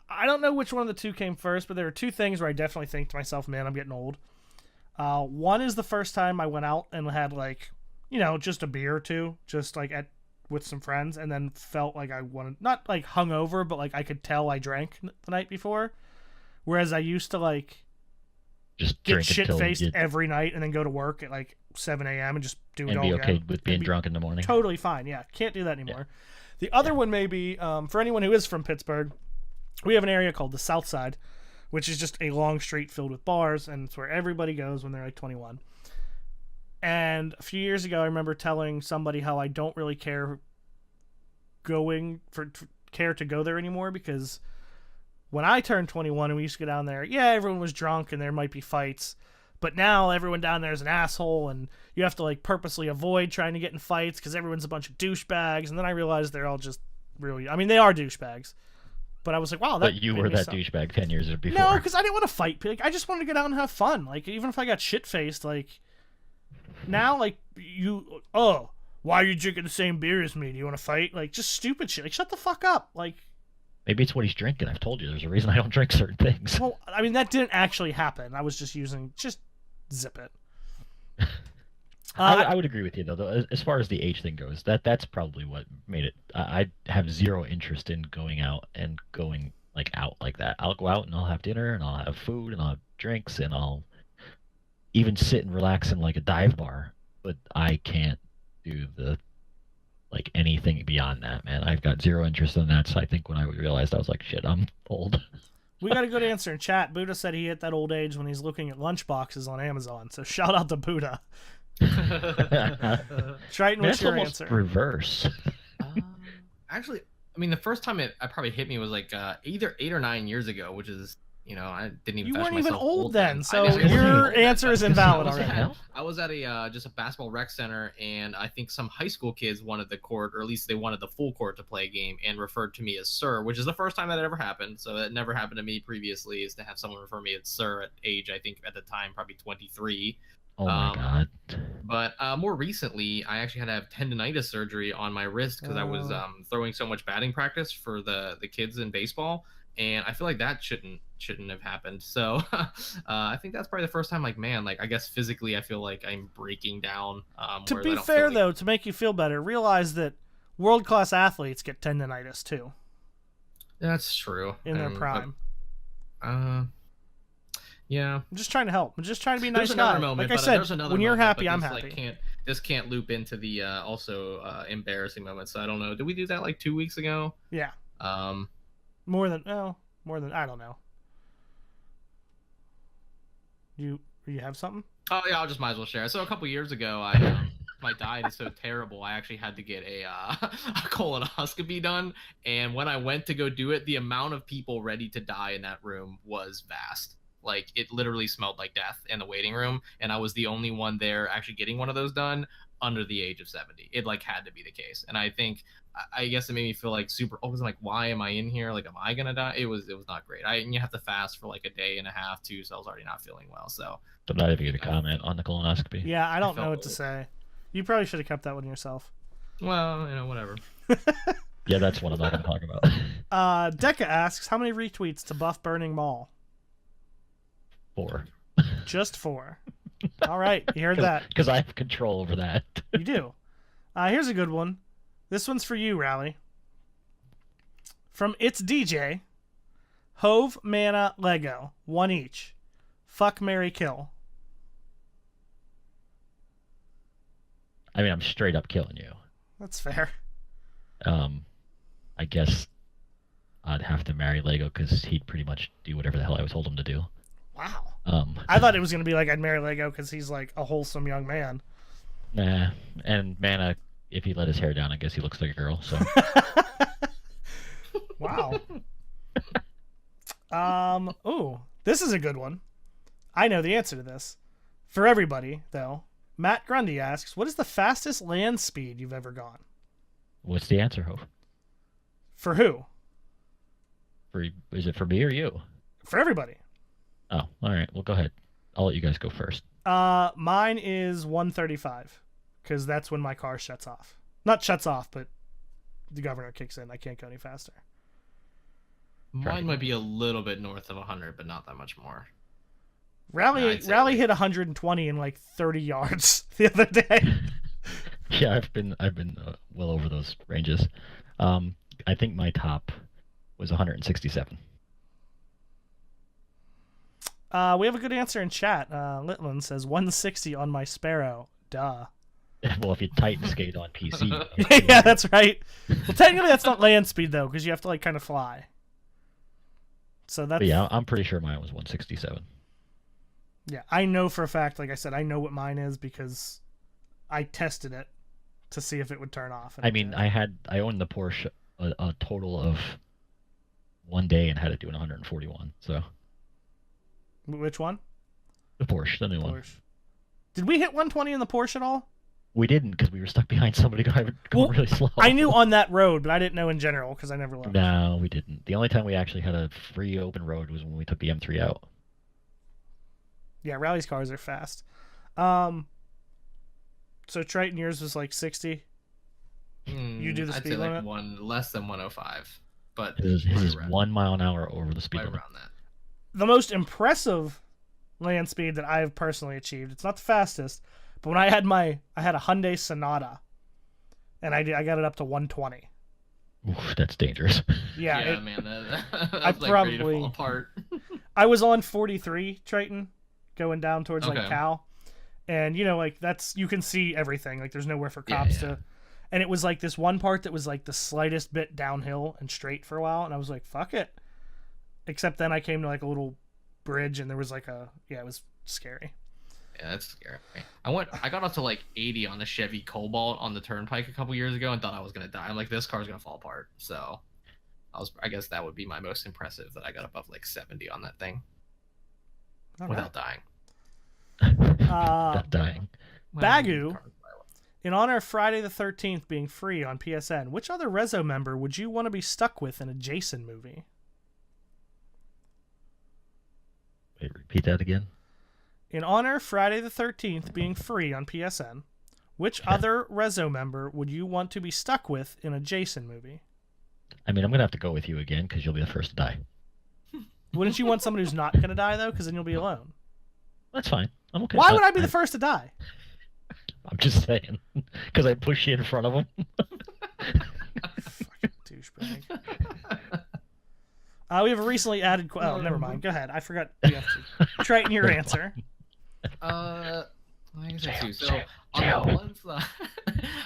I don't know which one of the two came first, but there are two things where I definitely think to myself, man, I'm getting old. One is the first time I went out and had, like, you know, just a beer or two, just like with some friends, and then felt like I wanted, not like hungover, but like I could tell I drank the night before. Whereas I used to, like, just get shit-faced every night and then go to work at like 7 a.m. and just do it all again. And be okay with being drunk in the morning. Totally fine, yeah. Can't do that anymore. Yeah. The other one may be, for anyone who is from Pittsburgh, we have an area called the South Side, which is just a long street filled with bars, and it's where everybody goes when they're like 21. And a few years ago, I remember telling somebody how I don't really care to go there anymore, because when I turned 21 and we used to go down there, yeah, everyone was drunk and there might be fights, but now everyone down there is an asshole, and you have to like purposely avoid trying to get in fights because everyone's a bunch of douchebags. And then I realized they're all just really, I mean, they are douchebags. But I was like, wow, that. But you were that douchebag 10 years before. No, because I didn't want to fight. Like, I just wanted to get out and have fun. Like, even if I got shit faced, like, now, like, why are you drinking the same beer as me? Do you want to fight? Like, just stupid shit. Like, shut the fuck up. Like, maybe it's what he's drinking. I've told you, there's a reason I don't drink certain things. Well, I mean, that didn't actually happen. I was just zip it. I would agree with you, though. As far as the age thing goes, that's probably what made it. I have zero interest in going out like that. I'll go out and I'll have dinner and I'll have food and I'll have drinks and I'll even sit and relax in like a dive bar. But I can't do anything beyond that, man. I've got zero interest in that. So I think when I realized, I was like, shit, I'm old. We got a good answer in chat. Buddha said he hit that old age when he's looking at lunch boxes on Amazon. So shout out to Buddha. Triton, what's your answer? Reverse. Actually, I mean, the first time it probably hit me was like either 8 or 9 years ago, which is, you know, I didn't even. You fashion weren't even myself old then, so I your answer is invalid already. I was at just a basketball rec center, and I think some high school kids wanted the court, or at least they wanted the full court to play a game, and referred to me as sir, which is the first time that ever happened. So it never happened to me previously, is to have someone refer me as sir at age, I think at the time probably 23. Oh my god! But more recently, I actually had to have tendonitis surgery on my wrist because I was throwing so much batting practice for the kids in baseball, and I feel like that shouldn't have happened. So I think that's probably the first time, like, man, like, I guess physically I feel like I'm breaking down. To be fair, though, to make you feel better, realize that world-class athletes get tendonitis too. That's true. In their prime. Yeah, I'm just trying to help. I'm just trying to be a nice guy. Like I said, when you're happy, I'm happy. This can't loop into the also embarrassing moments. So I don't know. Did we do that like 2 weeks ago? Yeah. More than I don't know. You have something? Oh yeah, I just might as well share. So a couple years ago, my diet is so terrible, I actually had to get a colonoscopy done. And when I went to go do it, the amount of people ready to die in that room was vast. Like, it literally smelled like death in the waiting room, and I was the only one there actually getting one of those done under the age of 70. It like had to be the case, and I guess it made me feel like super. I was like, why am I in here? Like, am I gonna die? It was not great. And you have to fast for like a day and a half too, so I was already not feeling well. So I'm not even gonna comment on the colonoscopy. Yeah, I don't know what to say. You probably should have kept that one yourself. Well, you know, whatever. Yeah, that's one I'm not gonna talk about. Deca asks, how many retweets to buff Burning Mall? 4. Just 4. All right, you heard that. Because I have control over that. You do. Here's a good one. This one's for you, Rally. From It's DJ. Hov, Mana, Lego. 1 each. Fuck, marry, kill. I mean, I'm straight up killing you. That's fair. I guess I'd have to marry Lego because he'd pretty much do whatever the hell I was told him to do. Wow. Um, I thought it was gonna be like I'd marry Lego because he's like a wholesome young man. Nah, and Mana, if he let his hair down, I guess he looks like a girl. So Wow. Ooh, this is a good one. I know the answer to this. For everybody, though, Matt Grundy asks, what is the fastest land speed you've ever gone? what's the answer, Hov? For who? Is it for me or you? For everybody. Oh, all right. Well, go ahead. I'll let you guys go first. Mine is 135 because that's when my car shuts off. Not shuts off, but the governor kicks in. I can't go any faster. Mine might be a little bit north of 100, but not that much more. Rally hit 120 in like 30 yards the other day. Yeah, I've been well over those ranges. I think my top was 167. We have a good answer in chat. Litland says 160 on my Sparrow. Duh. Well, if you Titan skate on PC. Yeah, that's right. Well, technically that's not land speed though, because you have to like kind of fly. So that's But yeah, I'm pretty sure mine was 167. Yeah, I know for a fact. Like I said, I know what mine is because I tested it to see if it would turn off. I mean, I owned the Porsche a total of one day and had it doing 141. So Which one? the Porsche, the new one. Porsche. Did we hit 120 in the Porsche at all? We didn't because we were stuck behind somebody going Well, really slow. I knew on that road, but I didn't know in general because I never looked. No, we didn't. The only time we actually had a free open road was when we took the M3 out. Yeah, Rally's cars are fast. So Triton, yours was like 60. You do the I'd speed say limit? like less than 105, but His is right 1 mile an hour over the speed right limit. around that. The most impressive land speed that I've personally achieved. It's not the fastest, but when I had a Hyundai Sonata, and I got it up to 120. Oof, that's dangerous. Yeah, Man, that's I like ready to probably- fall apart. I was on 43 Triton, going down towards like Okay. Cal, and like you can see everything. Like there's nowhere for cops Yeah. to. And it was like this one part that was like the slightest bit downhill and straight for a while, and I was like, "Fuck it." Except then I came to like a little bridge, and there was like it was scary. Yeah, that's scary. I got up to like 80 on a Chevy Cobalt on the Turnpike a couple years ago and thought I was gonna die. I'm like, this car's gonna fall apart. So I guess that would be my most impressive, that I got above like 70 on that thing All without dying. Not dying. Bagu, in honor of Friday the 13th being free on PSN, which other Rezo member would you want to be stuck with in a Jason movie? Wait, repeat that again. In honor of Friday the 13th being free on PSN, which other Rezo member would you want to be stuck with in a Jason movie? I mean, I'm gonna have to go with you again because you'll be the first to die. Wouldn't you want someone who's not going to die, though? Because then you'll be alone. That's fine. I'm okay. Why would I be the first to die? I'm just saying, because I push you in front of him. Fucking douchebag. We have a recently added... Oh, never mind. Go ahead. I forgot. You have to Triton your answer. I guess that's two. So on the one side,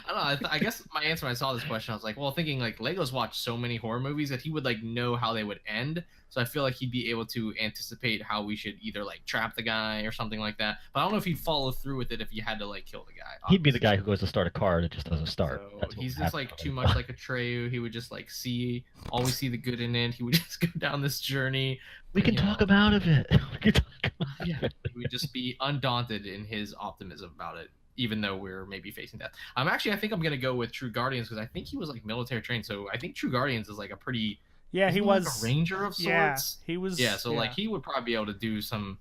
I don't know. I guess my answer when I saw this question, I was like, well, thinking like Lego's watched so many horror movies that he would like know how they would end. So I feel like he'd be able to anticipate how we should either like trap the guy or something like that. But I don't know if he'd follow through with it if you had to like kill the guy. He'd be the guy who goes to start a car that just doesn't start. So That's what he's would just happen like to too him. much like a Treyu. He would just like always see the good in it. He would just go down this journey. We can talk him out of it. We can talk him out Yeah, of it. he would just be undaunted in his optimism about it, even though we're maybe facing death. I think I'm gonna go with True Guardians because I think he was like military trained. So I think True Guardians is like a pretty Yeah, he isn't was... like a ranger of sorts. Yeah, he was... Yeah, so like he would probably be able to do some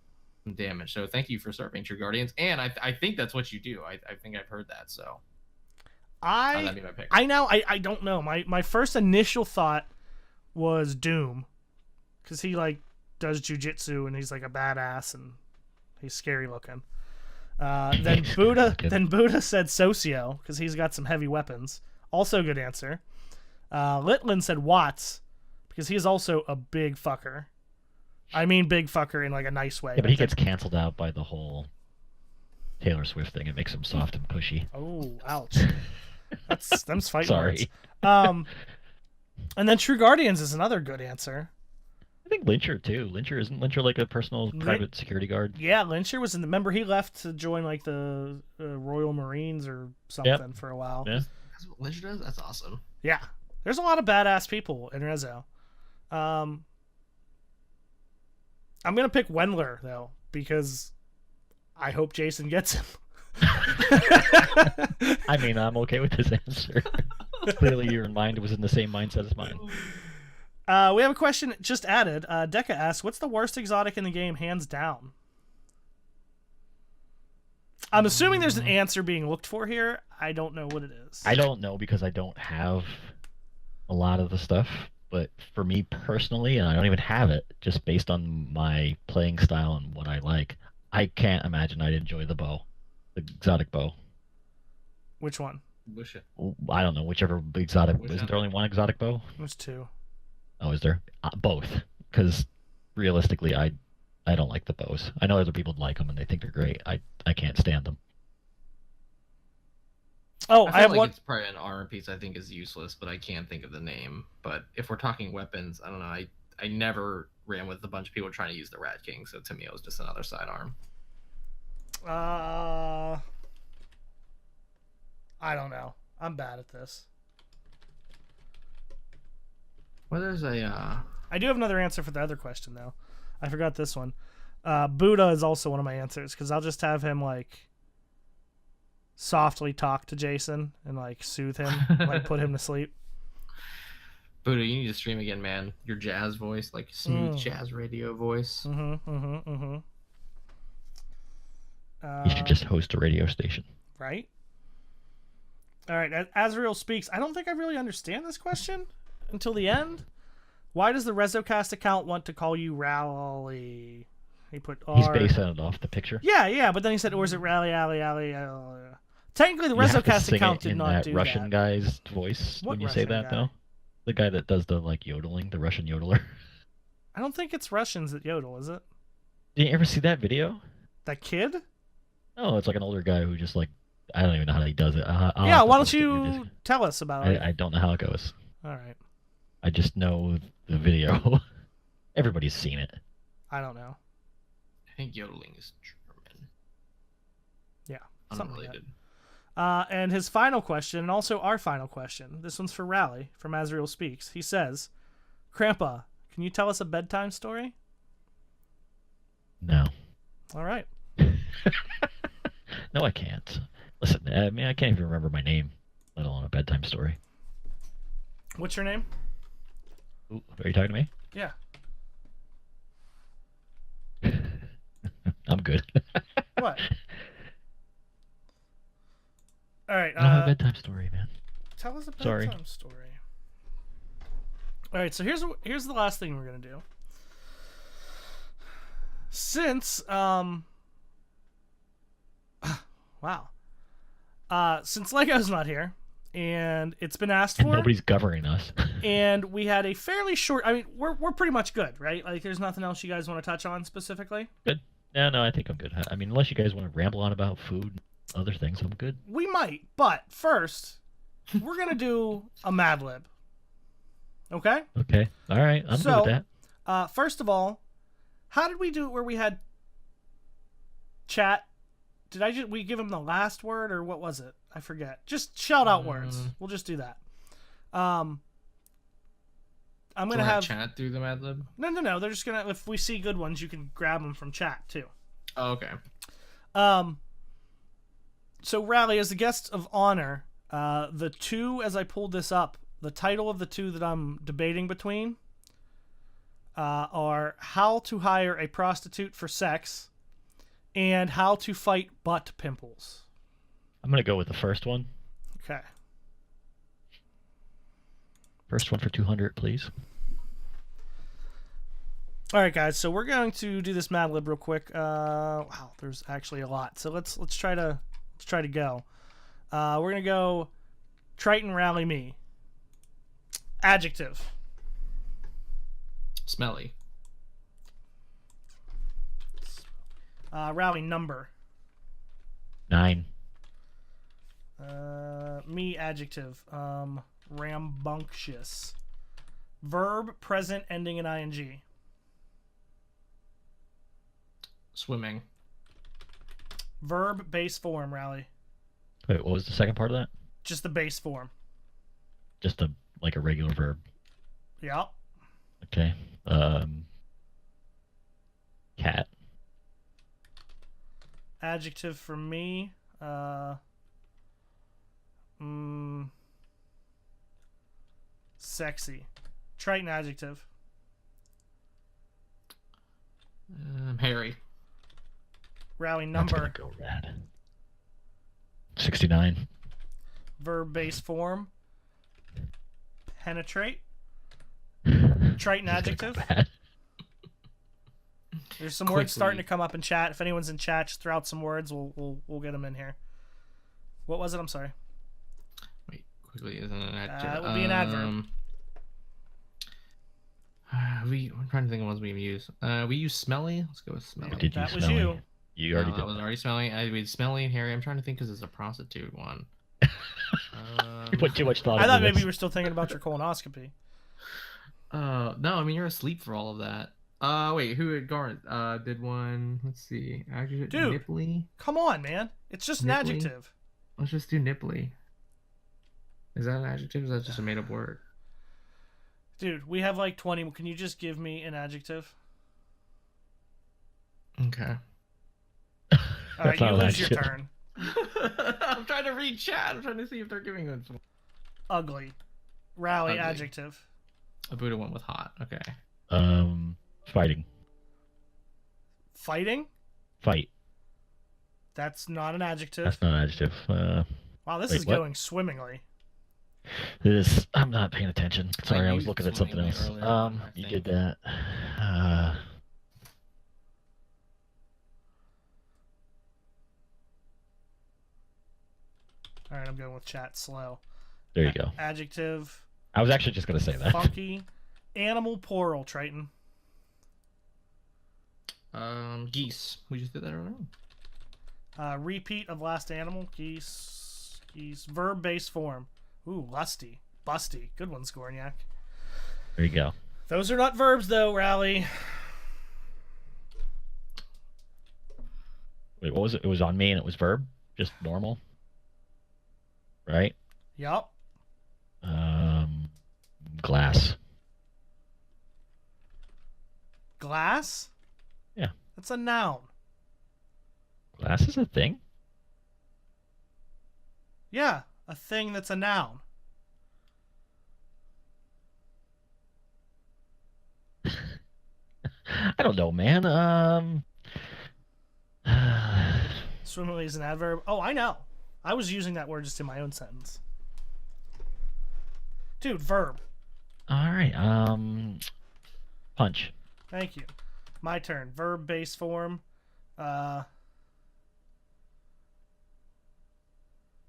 damage. So thank you for serving True Guardians, and I think that's what you do. I think I've heard that. So that'd be my pick. I don't know. My first initial thought was Doom, because he like does jujitsu and he's like a badass and he's scary looking. Then Buddha said Socio because he's got some heavy weapons. Also good answer. Litland said Watts because he is also a big fucker. I mean big fucker in like a nice way. Yeah, but he gets canceled out by the whole Taylor Swift thing. It makes him soft and pushy. Oh, ouch. Them's fighting Sorry. words. And then True Guardians is another good answer. I think Lyncher too. Lyncher isn't Lyncher like a personal private security guard? Yeah, Lyncher was in the. Remember, he left to join like the Royal Marines or something for a while. Yeah. That's what Lynch does. That's awesome. Yeah, there's a lot of badass people in Rezo. I'm gonna pick Wendler though because I hope Jason gets him. I mean, I'm okay with this answer. Clearly, your mind was in the same mindset as mine. We have a question just added. Deca asks, "What's the worst exotic in the game, hands down?" I'm assuming there's an answer being looked for here. I don't know what it is. I don't know because I don't have a lot of the stuff. But for me personally, and I don't even have it, just based on my playing style and what I like, I can't imagine I'd enjoy the bow, the exotic bow. Which one? Wish it. I don't know, whichever exotic. Isn't there only one exotic bow? There's two. Oh, is there? Both. Because realistically, I don't like the bows. I know other people like them and they think they're great. I can't stand them. Oh, I have feel like one. it's probably an armor piece I think is useless, but I can't think of the name. But if we're talking weapons, I don't know. I never ran with a bunch of people trying to use the Rat King, so to me it was just another sidearm. I don't know. I'm bad at this. Well, there's a I do have another answer for the other question though. I forgot this one. Buddha is also one of my answers because I'll just have him like softly talk to Jason and like soothe him, like put him to sleep. Buddha, you need to stream again, man. Your jazz voice, like smooth jazz radio voice. You should just host a radio station. Right? All right, Azrael speaks. I don't think I really understand this question until the end. Why does the RezoCast account want to call you Rally? He put R. He's basing it off the picture. Yeah, but then he said, or is it Rally, Alley? Technically, the You have to RezoCast sing account it did in not that do Russian that. guy's voice What when you say Russian that, guy? though. The guy that does the like yodeling, the Russian yodeler. I don't think it's Russians that yodel, is it? Did you ever see that video? That kid? Oh, it's like an older guy who just like I don't even know how he does it. I'll Yeah, have to why don't post it. you tell us about it? I don't know how it goes. All right. I just know the video. Everybody's seen it. I don't know. I think yodeling is German. Yeah, something like that. Unrelated. And his final question, and also our final question, this one's for Rally, from Azrael Speaks. He says, Crampa, can you tell us a bedtime story? No. All right. No, I can't. Listen, I mean, I can't even remember my name, let alone a bedtime story. What's your name? Ooh, are you talking to me? Yeah. I'm good. What? All right. I don't have a bedtime story, man. Tell us a bedtime Sorry. story. All right, so here's the last thing we're gonna do. Since wow, since Lego's not here, and it's been asked And for, nobody's governing us. and we had a fairly short. I mean, we're pretty much good, right? Like, there's nothing else you guys want to touch on specifically. Good. No, I think I'm good. I mean, unless you guys want to ramble on about food and other things, I'm good. We might, but first, we're gonna do a Mad Lib. Okay. Okay. All right. I'm good with that. First of all, how did we do it where we had chat? Did we give him the last word or what was it? I forget. Just shout out words. We'll just do that. I'm gonna have chat through the Mad Lib. No. They're just gonna, if we see good ones, you can grab them from chat too. Oh, okay. So Rally, as the guest of honor, the two, as I pulled this up, the title of the two that I'm debating between are How to Hire a Prostitute for Sex and How to Fight Butt Pimples. I'm going to go with the first one. Okay. First one for 200, please. All right, guys. So we're going to do this Mad Lib real quick. Wow, there's actually a lot. So let's try to go. We're gonna go Triton Rally Me. Adjective. Smelly. Rally number. 9. Me adjective. Rambunctious. Verb, present, ending in ing. Swimming. Verb, base form, Rally. Wait, what was the second part of that? Just the base form. Just like a regular verb. Yep. Okay. Cat. Adjective for me. Sexy. Triton adjective. Harry. Rally That's number. gonna go rad. 69. Verb base form. Penetrate. Triton This is gonna adjective. go bad. There's some words starting to come up in chat. If anyone's in chat, just throw out some words. We'll get them in here. What was it? I'm sorry. Wait, quickly isn't an adjective. It would be an adverb. I'm trying to think of ones we use. We use smelly. Let's go with smelly. Did you That was smelly? you. You already No, did. that was already smelly. I mean, smelly and hairy. I'm trying to think because it's a prostitute one. You put too much thought I into thought maybe this. you were still thinking about your colonoscopy. No, I mean you're asleep for all of that. Wait, who had Garth? Did one? Let's see. Adjective. Dude. Nipply. Come on, man. It's just an Nipply? adjective. Let's just do nipply. Is that an adjective? Or is that just a made up word? Dude, we have like 20. Can you just give me an adjective? Okay. All right, That's you not an lose your adjective. turn. I'm trying to read chat. I'm trying to see if they're giving us Ugly. Rally Ugly. adjective. a Buddha went with hot. Okay. Fighting. Fighting? Fight. That's not an adjective. That's not an adjective. Wow, this wait, is what? going swimmingly. I'm not paying attention. Sorry, I was used looking at something swimmingly else. earlier on, I You think. did that. All right, I'm going with chat slow. There you go. Adjective. I was actually just gonna say that. Funky. Animal plural, Triton. Geese. We just did that earlier. Repeat of last animal. Geese. Geese. Verb base form. Ooh, lusty. Busty. Good one, Scorniak. There you go. Those are not verbs, though, Rally. Wait, what was it? It was on me and it was verb? Just normal? Right? Yup. Glass. Glass? Yeah. That's a noun. Glass is a thing? Yeah, a thing that's a noun. I don't know, man. Swimmingly is an adverb. Oh, I know. I was using that word just in my own sentence. Dude, verb. All right. Punch. Thank you. My turn. Verb base form.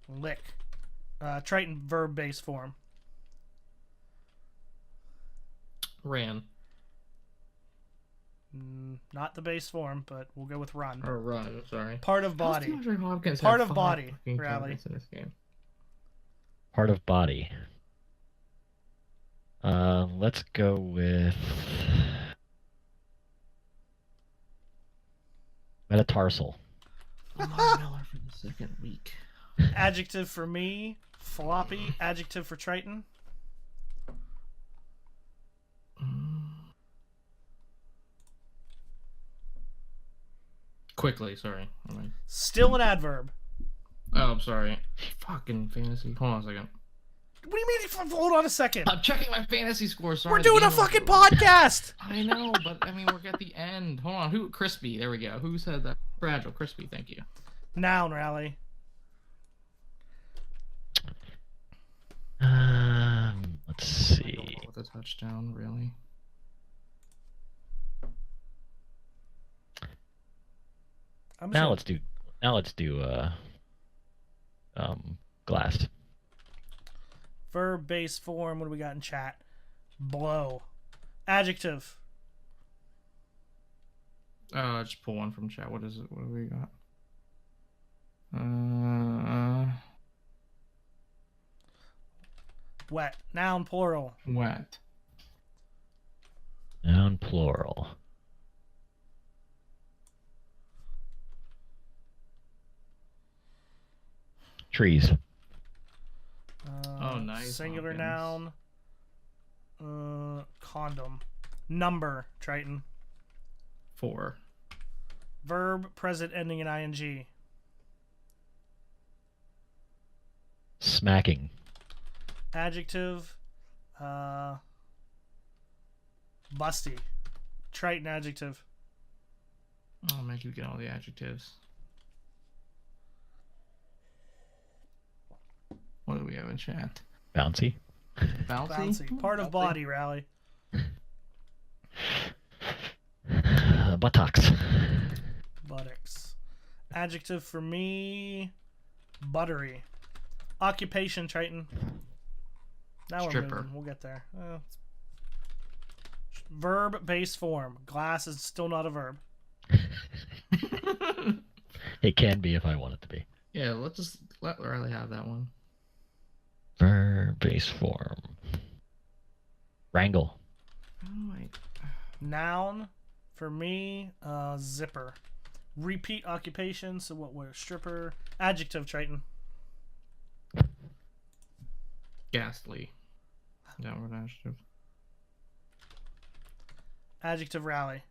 Lick. Triton verb base form. Ran. Not the base form, but we'll go with run. Or run. Sorry. Part of body. DeAndre Hopkins Part have of 5 body, fucking Rally. targets in this game. Part of body. Let's go with metatarsal. Lamar Miller for the second week. Adjective for me. Floppy. Adjective for Triton. Quickly, sorry. Still an adverb. Oh, I'm sorry. Fucking fantasy. Hold on a second. What do you mean? Hold on a second. I'm checking my fantasy score. Sorry. We're doing a fucking podcast. I know, but I mean, we're at the end. Hold on. Who? Crispy. There we go. Who said that? Fragile. Crispy. Thank you. Noun, Rally. Let's see. With a touchdown, really? Now let's do glass. Verb base form. What do we got in chat? Blow. Adjective. Just pull one from chat. What is it? What do we got? Wet. Noun plural. Wet. Noun plural. Trees. Oh, nice, Singular Hawkins. noun. Condom. Number, Triton. 4. Verb, present ending in ing. Smacking. Adjective, busty. Triton adjective. Oh, man, you get all the adjectives. What do we have in chat? Bouncy. Bouncy. Part of body, Rally. Buttocks. Buttocks. Adjective for me, buttery. Occupation, Triton. Now we're Stripper. moving. We'll get there. Verb base form. Glass is still not a verb. It can be if I want it to be. Yeah, let's let Riley have that one. Verb base form. Wrangle. Oh, wait. Noun for me, zipper. Repeat occupation. So what we're stripper. Adjective, Triton. Ghastly. Downward adjective. Adjective, Rally.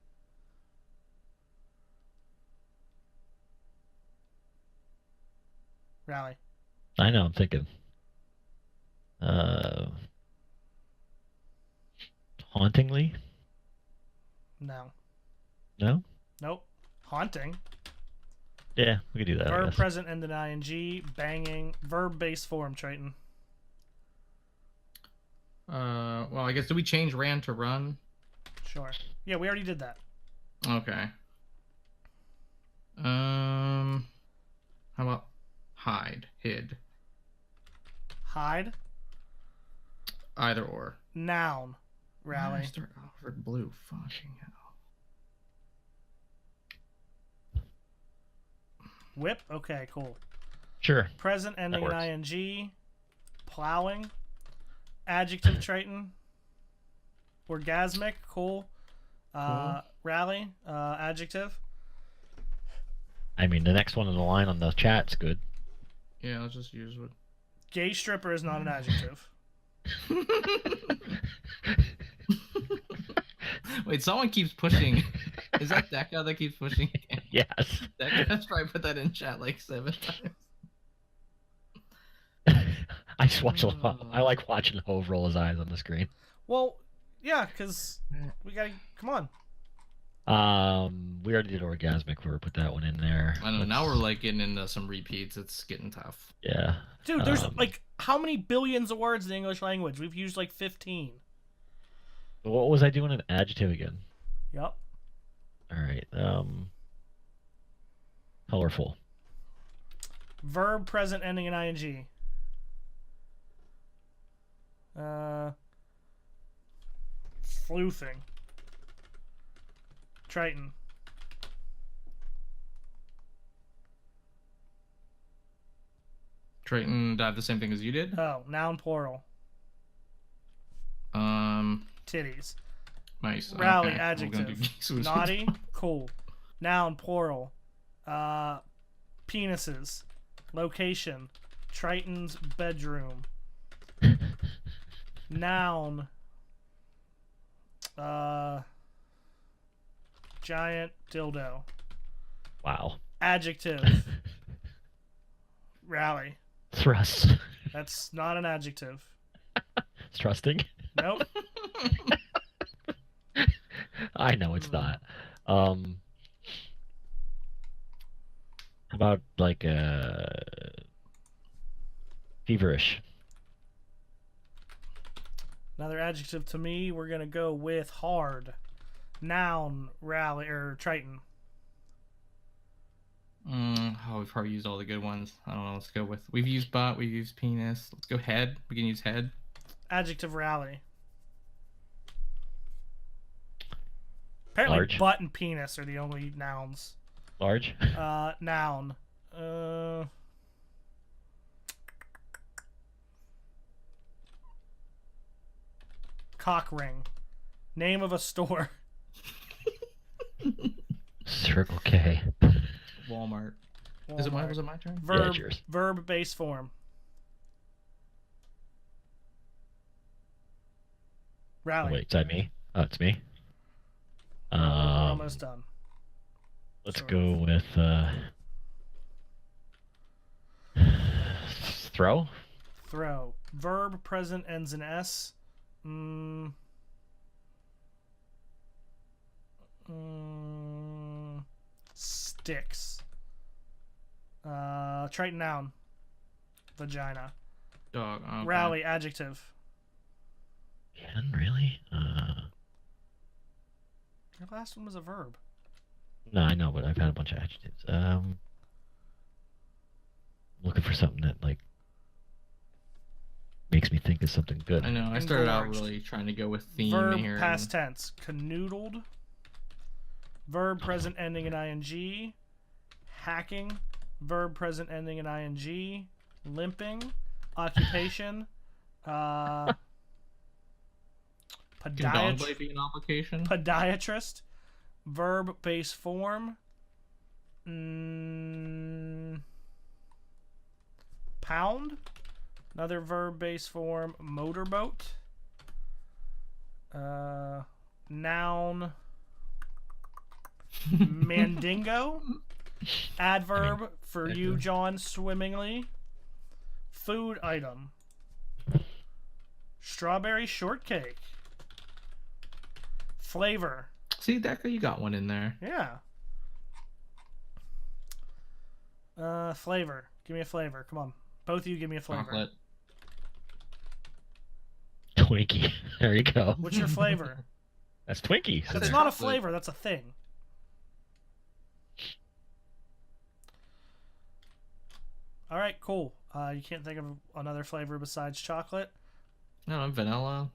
Rally. I know, I'm thinking. Hauntingly? No. No? Nope. Haunting. Yeah, we could do that. I Verb guess. present ended ing. Banging. Verb base form, Triton. Well, I guess, do we change ran to run? Sure. Yeah, we already did that. Okay. How about hide, hid? Hide. Either or. Noun. Rally. Start Alfred Blue. Fucking hell. Whip. Okay, cool. Sure. Present ending works. in ing. Plowing. Adjective, Triton. Orgasmic. Cool. Cool. Rally. Adjective. I mean, the next one in the line on the chat's good. Yeah, let's just use what. Gay stripper is not an adjective. Wait, someone keeps pushing. Is that guy that keeps pushing? Yes. That guy's probably put that in chat like 7 times. I just watch a lot. I like watching Hov roll his eyes on the screen. Well, yeah, because we gotta. Come on. We already did orgasmic. We put that one in there. I know. Now we're like getting into some repeats. It's getting tough. Yeah. Dude, there's like how many billions of words in the English language? We've used like 15. What was I doing an adjective again? Yep. All right. Colorful. Verb present ending in ing. Sleuthing. Triton. Triton, did I have the same thing as you did? Oh, noun plural. Titties. Nice. Rally Okay. We're gonna do adjective. geese. Naughty. Cool. Noun plural. Penises. Location. Triton's bedroom. Noun. Giant dildo. Wow. Adjective. Rally. Thrust. That's not an adjective. Thrusting. Nope. I know it's not. How about like feverish? Another adjective to me, we're gonna go with hard. Noun, Rally, or Triton. Oh, we've probably used all the good ones. I don't know. Let's go with. We've used butt. We've used penis. Let's go head. We can use head. Adjective, Rally. Apparently, Large. butt and penis are the only nouns. Large. Noun. Cock ring. Name of a store. Circle K. Walmart. Walmart. Was it my turn? Yeah, it's yours. Verb base form. Oh, Rally. wait, is that me? Oh, it's me. We're almost done. Let's Sort go with throw. Throw. Verb present ends in S. Sticks. Triton noun. Vagina. Dog. Okay. Rally adjective. Again, really? Your last one was a verb. No, I know, but I've had a bunch of adjectives. Looking for something that like makes me think of something good. I know. I started out Engorged. really trying to go with theme Verb here. past tense. Canoodled. Verb present ending in ing. Hacking. Verb present ending in ing. Limping. Occupation. Can dog blade be an application? Podiatrist. Verb base form. Pound. Another verb base form. Motorboat. Noun. Mandingo. Adverb for you, John, swimmingly. Food item. Strawberry shortcake. Flavor. See, Deca, you got one in there. Yeah. Flavor. Give me a flavor. Come on. Both of you give me a flavor. Chocolate. Twinkie. There you go. What's your flavor? That's Twinkie. So That's there. not a chocolate. flavor. That's a thing. All right, cool. You can't think of another flavor besides chocolate? No, vanilla.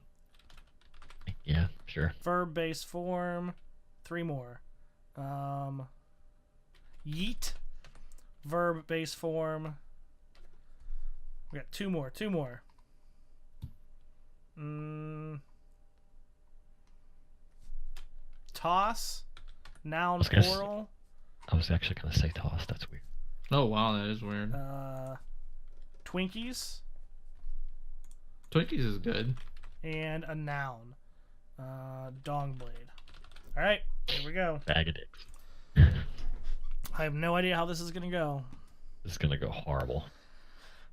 Yeah, sure. Verb base form. 3 more. Yeet. Verb base form. We got 2 more. 2 more. Toss. Noun was gonna plural. I was actually gonna say toss. That's weird. Oh wow, that is weird. Twinkies. Twinkies is good. And a noun. Dong blade. All right, here we go. Bag of dicks. I have no idea how this is gonna go. This is gonna go horrible.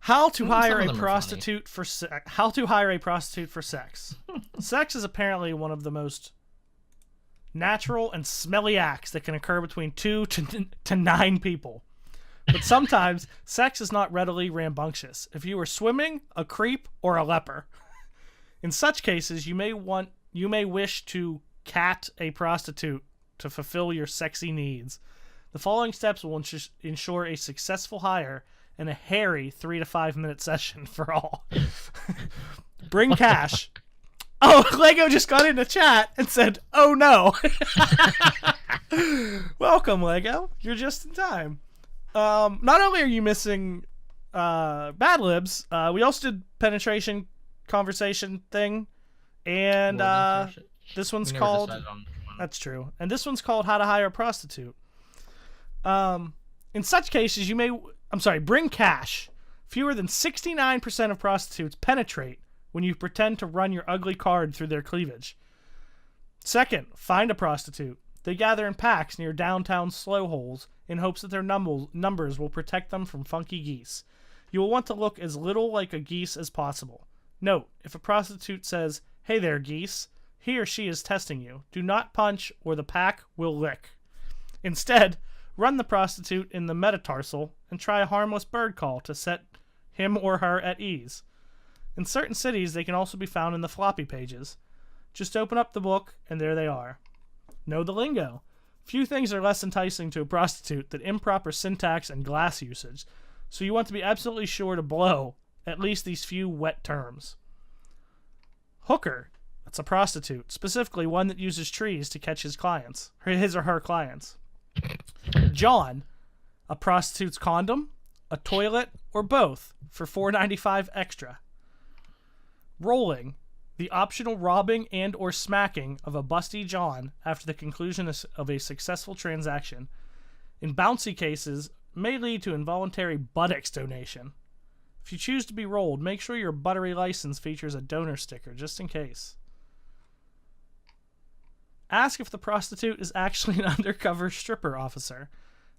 How to hire some of a them are prostitute for sex. How to hire a prostitute for sex. Sex is apparently one of the most natural and smelly acts that can occur between 2 to 9 people. But sometimes sex is not readily rambunctious. If you are swimming, a creep, or a leper. In such cases, you may wish to cat a prostitute to fulfill your sexy needs. The following steps will ensure a successful hire and a hairy 3 to 5 minute session for all. Bring cash. Oh, Lego just got into chat and said, "Oh no." Welcome, Lego. You're just in time. Not only are you missing Bad Libs, we also did penetration conversation thing, and this one's We never called. decided on this one. That's true, and this one's called How to Hire a Prostitute. In such cases, bring cash. Fewer than 69% of prostitutes penetrate when you pretend to run your ugly card through their cleavage. Second, find a prostitute. They gather in packs near downtown slow holes in hopes that their numbers will protect them from funky geese. You will want to look as little like a geese as possible. Note, if a prostitute says, "Hey there, geese," he or she is testing you. Do not punch or the pack will lick. Instead, run the prostitute in the metatarsal and try a harmless bird call to set him or her at ease. In certain cities, they can also be found in the floppy pages. Just open up the book, and there they are. Know the lingo. Few things are less enticing to a prostitute than improper syntax and glass usage, so you want to be absolutely sure to blow at least these few wet terms. Hooker. That's a prostitute, specifically one that uses trees to catch his or her clients. John. A prostitute's condom, a toilet, or both for $4.95 extra. Rolling. the optional robbing and or smacking of a busty John after the conclusion of a successful transaction. In bouncy cases, may lead to involuntary buttocks donation. If you choose to be rolled, make sure your buttery license features a donor sticker, just in case. Ask if the prostitute is actually an undercover stripper officer.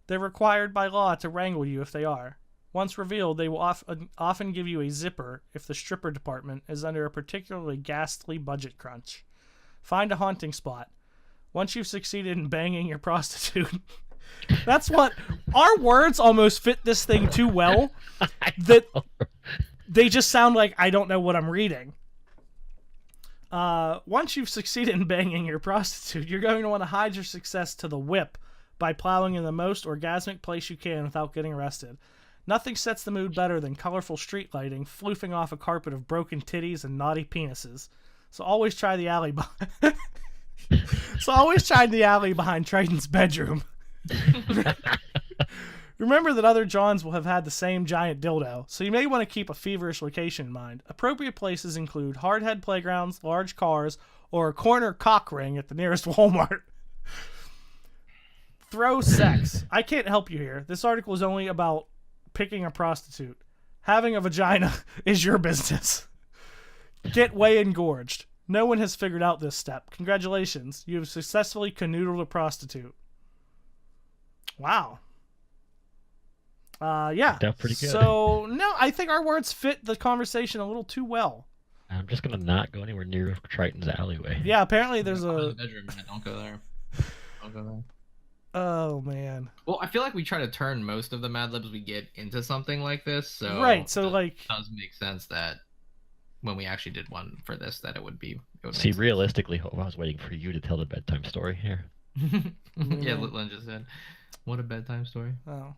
They're required by law to wrangle you if they are. Once revealed, they will often give you a zipper if the stripper department is under a particularly ghastly budget crunch. Find a haunting spot. Once you've succeeded in banging your prostitute... That's what... Our words almost fit this thing too well that they just sound like I don't know what I'm reading. Once you've succeeded in banging your prostitute, you're going to want to hide your success to the whip by plowing in the most orgasmic place you can without getting arrested. Nothing sets the mood better than colorful street lighting, floofing off a carpet of broken titties and naughty penises. So always try the alley behind Triton's bedroom. Remember that other Johns will have had the same giant dildo, so you may want to keep a feverish location in mind. Appropriate places include hardhead playgrounds, large cars, or a corner cock ring at the nearest Walmart. Throw sex. I can't help you here. This article is only about picking a prostitute. Having a vagina is your business. Get way engorged. No one has figured out this step. Congratulations. You have successfully canoodled a prostitute. Wow. Yeah. That's pretty good. So, no, I think our words fit the conversation a little too well. I'm just going to not go anywhere near Triton's alleyway. Yeah, apparently there's a bedroom. Don't go there. Don't go there. Oh, man. Well, I feel like we try to turn most of the Mad Libs we get into something like this, so right. So, like, it does make sense that when we actually did one for this, that it would be. See, realistically, I was waiting for you to tell the bedtime story here. Yeah, Lynn just said, "What a bedtime story." Oh.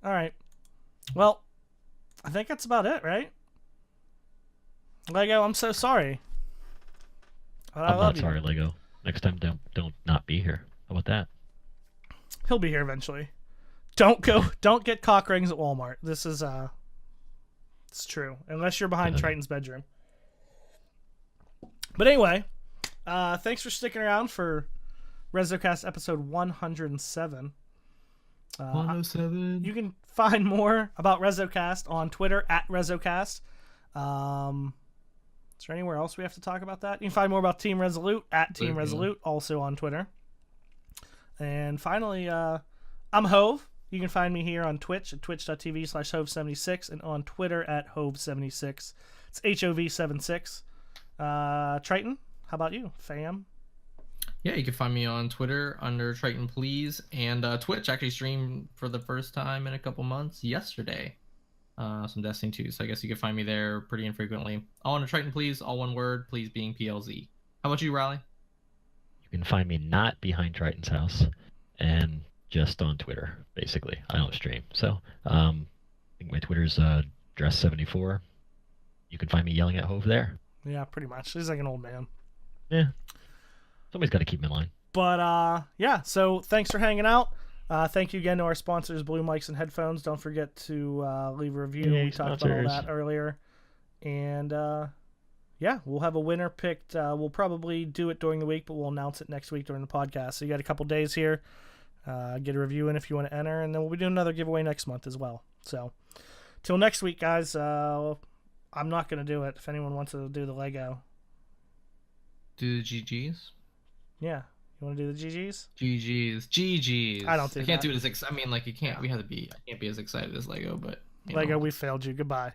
All right. Well, I think that's about it, right? Lego, I'm so sorry. But I'm not sorry, Lego. Next time, don't not be here. How about that? He'll be here eventually. Don't get cock rings at Walmart. This is it's true. Unless you're behind Triton's bedroom. But anyway, thanks for sticking around for RezoCast episode 107. 107. You can find more about RezoCast on Twitter at RezoCast. Is there anywhere else we have to talk about that? You can find more about Team Resolute at Team Resolute, also on Twitter. And finally, I'm Hov. You can find me here on Twitch at twitch.tv/Hov76 and on Twitter at Hov76. It's HOV76. Triton, how about you, fam? Yeah, you can find me on Twitter under Triton Please, and Twitch actually streamed for the first time in a couple months yesterday. Some Destiny 2, so I guess you can find me there pretty infrequently. All under Triton Please, all one word, please being PLZ. How about you, Riley? You can find me not behind Triton's house and just on Twitter, basically. I don't stream. So I think my Twitter's Dress74. You can find me yelling at Hov there. Yeah, pretty much. He's like an old man. Yeah. Somebody's got to keep him in line. But yeah, so thanks for hanging out. Thank you again to our sponsors, Blue Mics and Headphones. Don't forget to leave a review. Yay, we talked sponsors. about all that earlier. And yeah, we'll have a winner picked. We'll probably do it during the week, but we'll announce it next week during the podcast. So you got a couple days here. Get a review in if you want to enter, and then we'll be doing another giveaway next month as well. So till next week, guys. I'm not going to do it. If anyone wants to do the Lego. Do the GGs? Yeah. You want to do the GGs? GGs. I don't do I can't that. do it as I mean, like, you can't. I can't be as excited as Lego, but Lego, we failed you. Goodbye.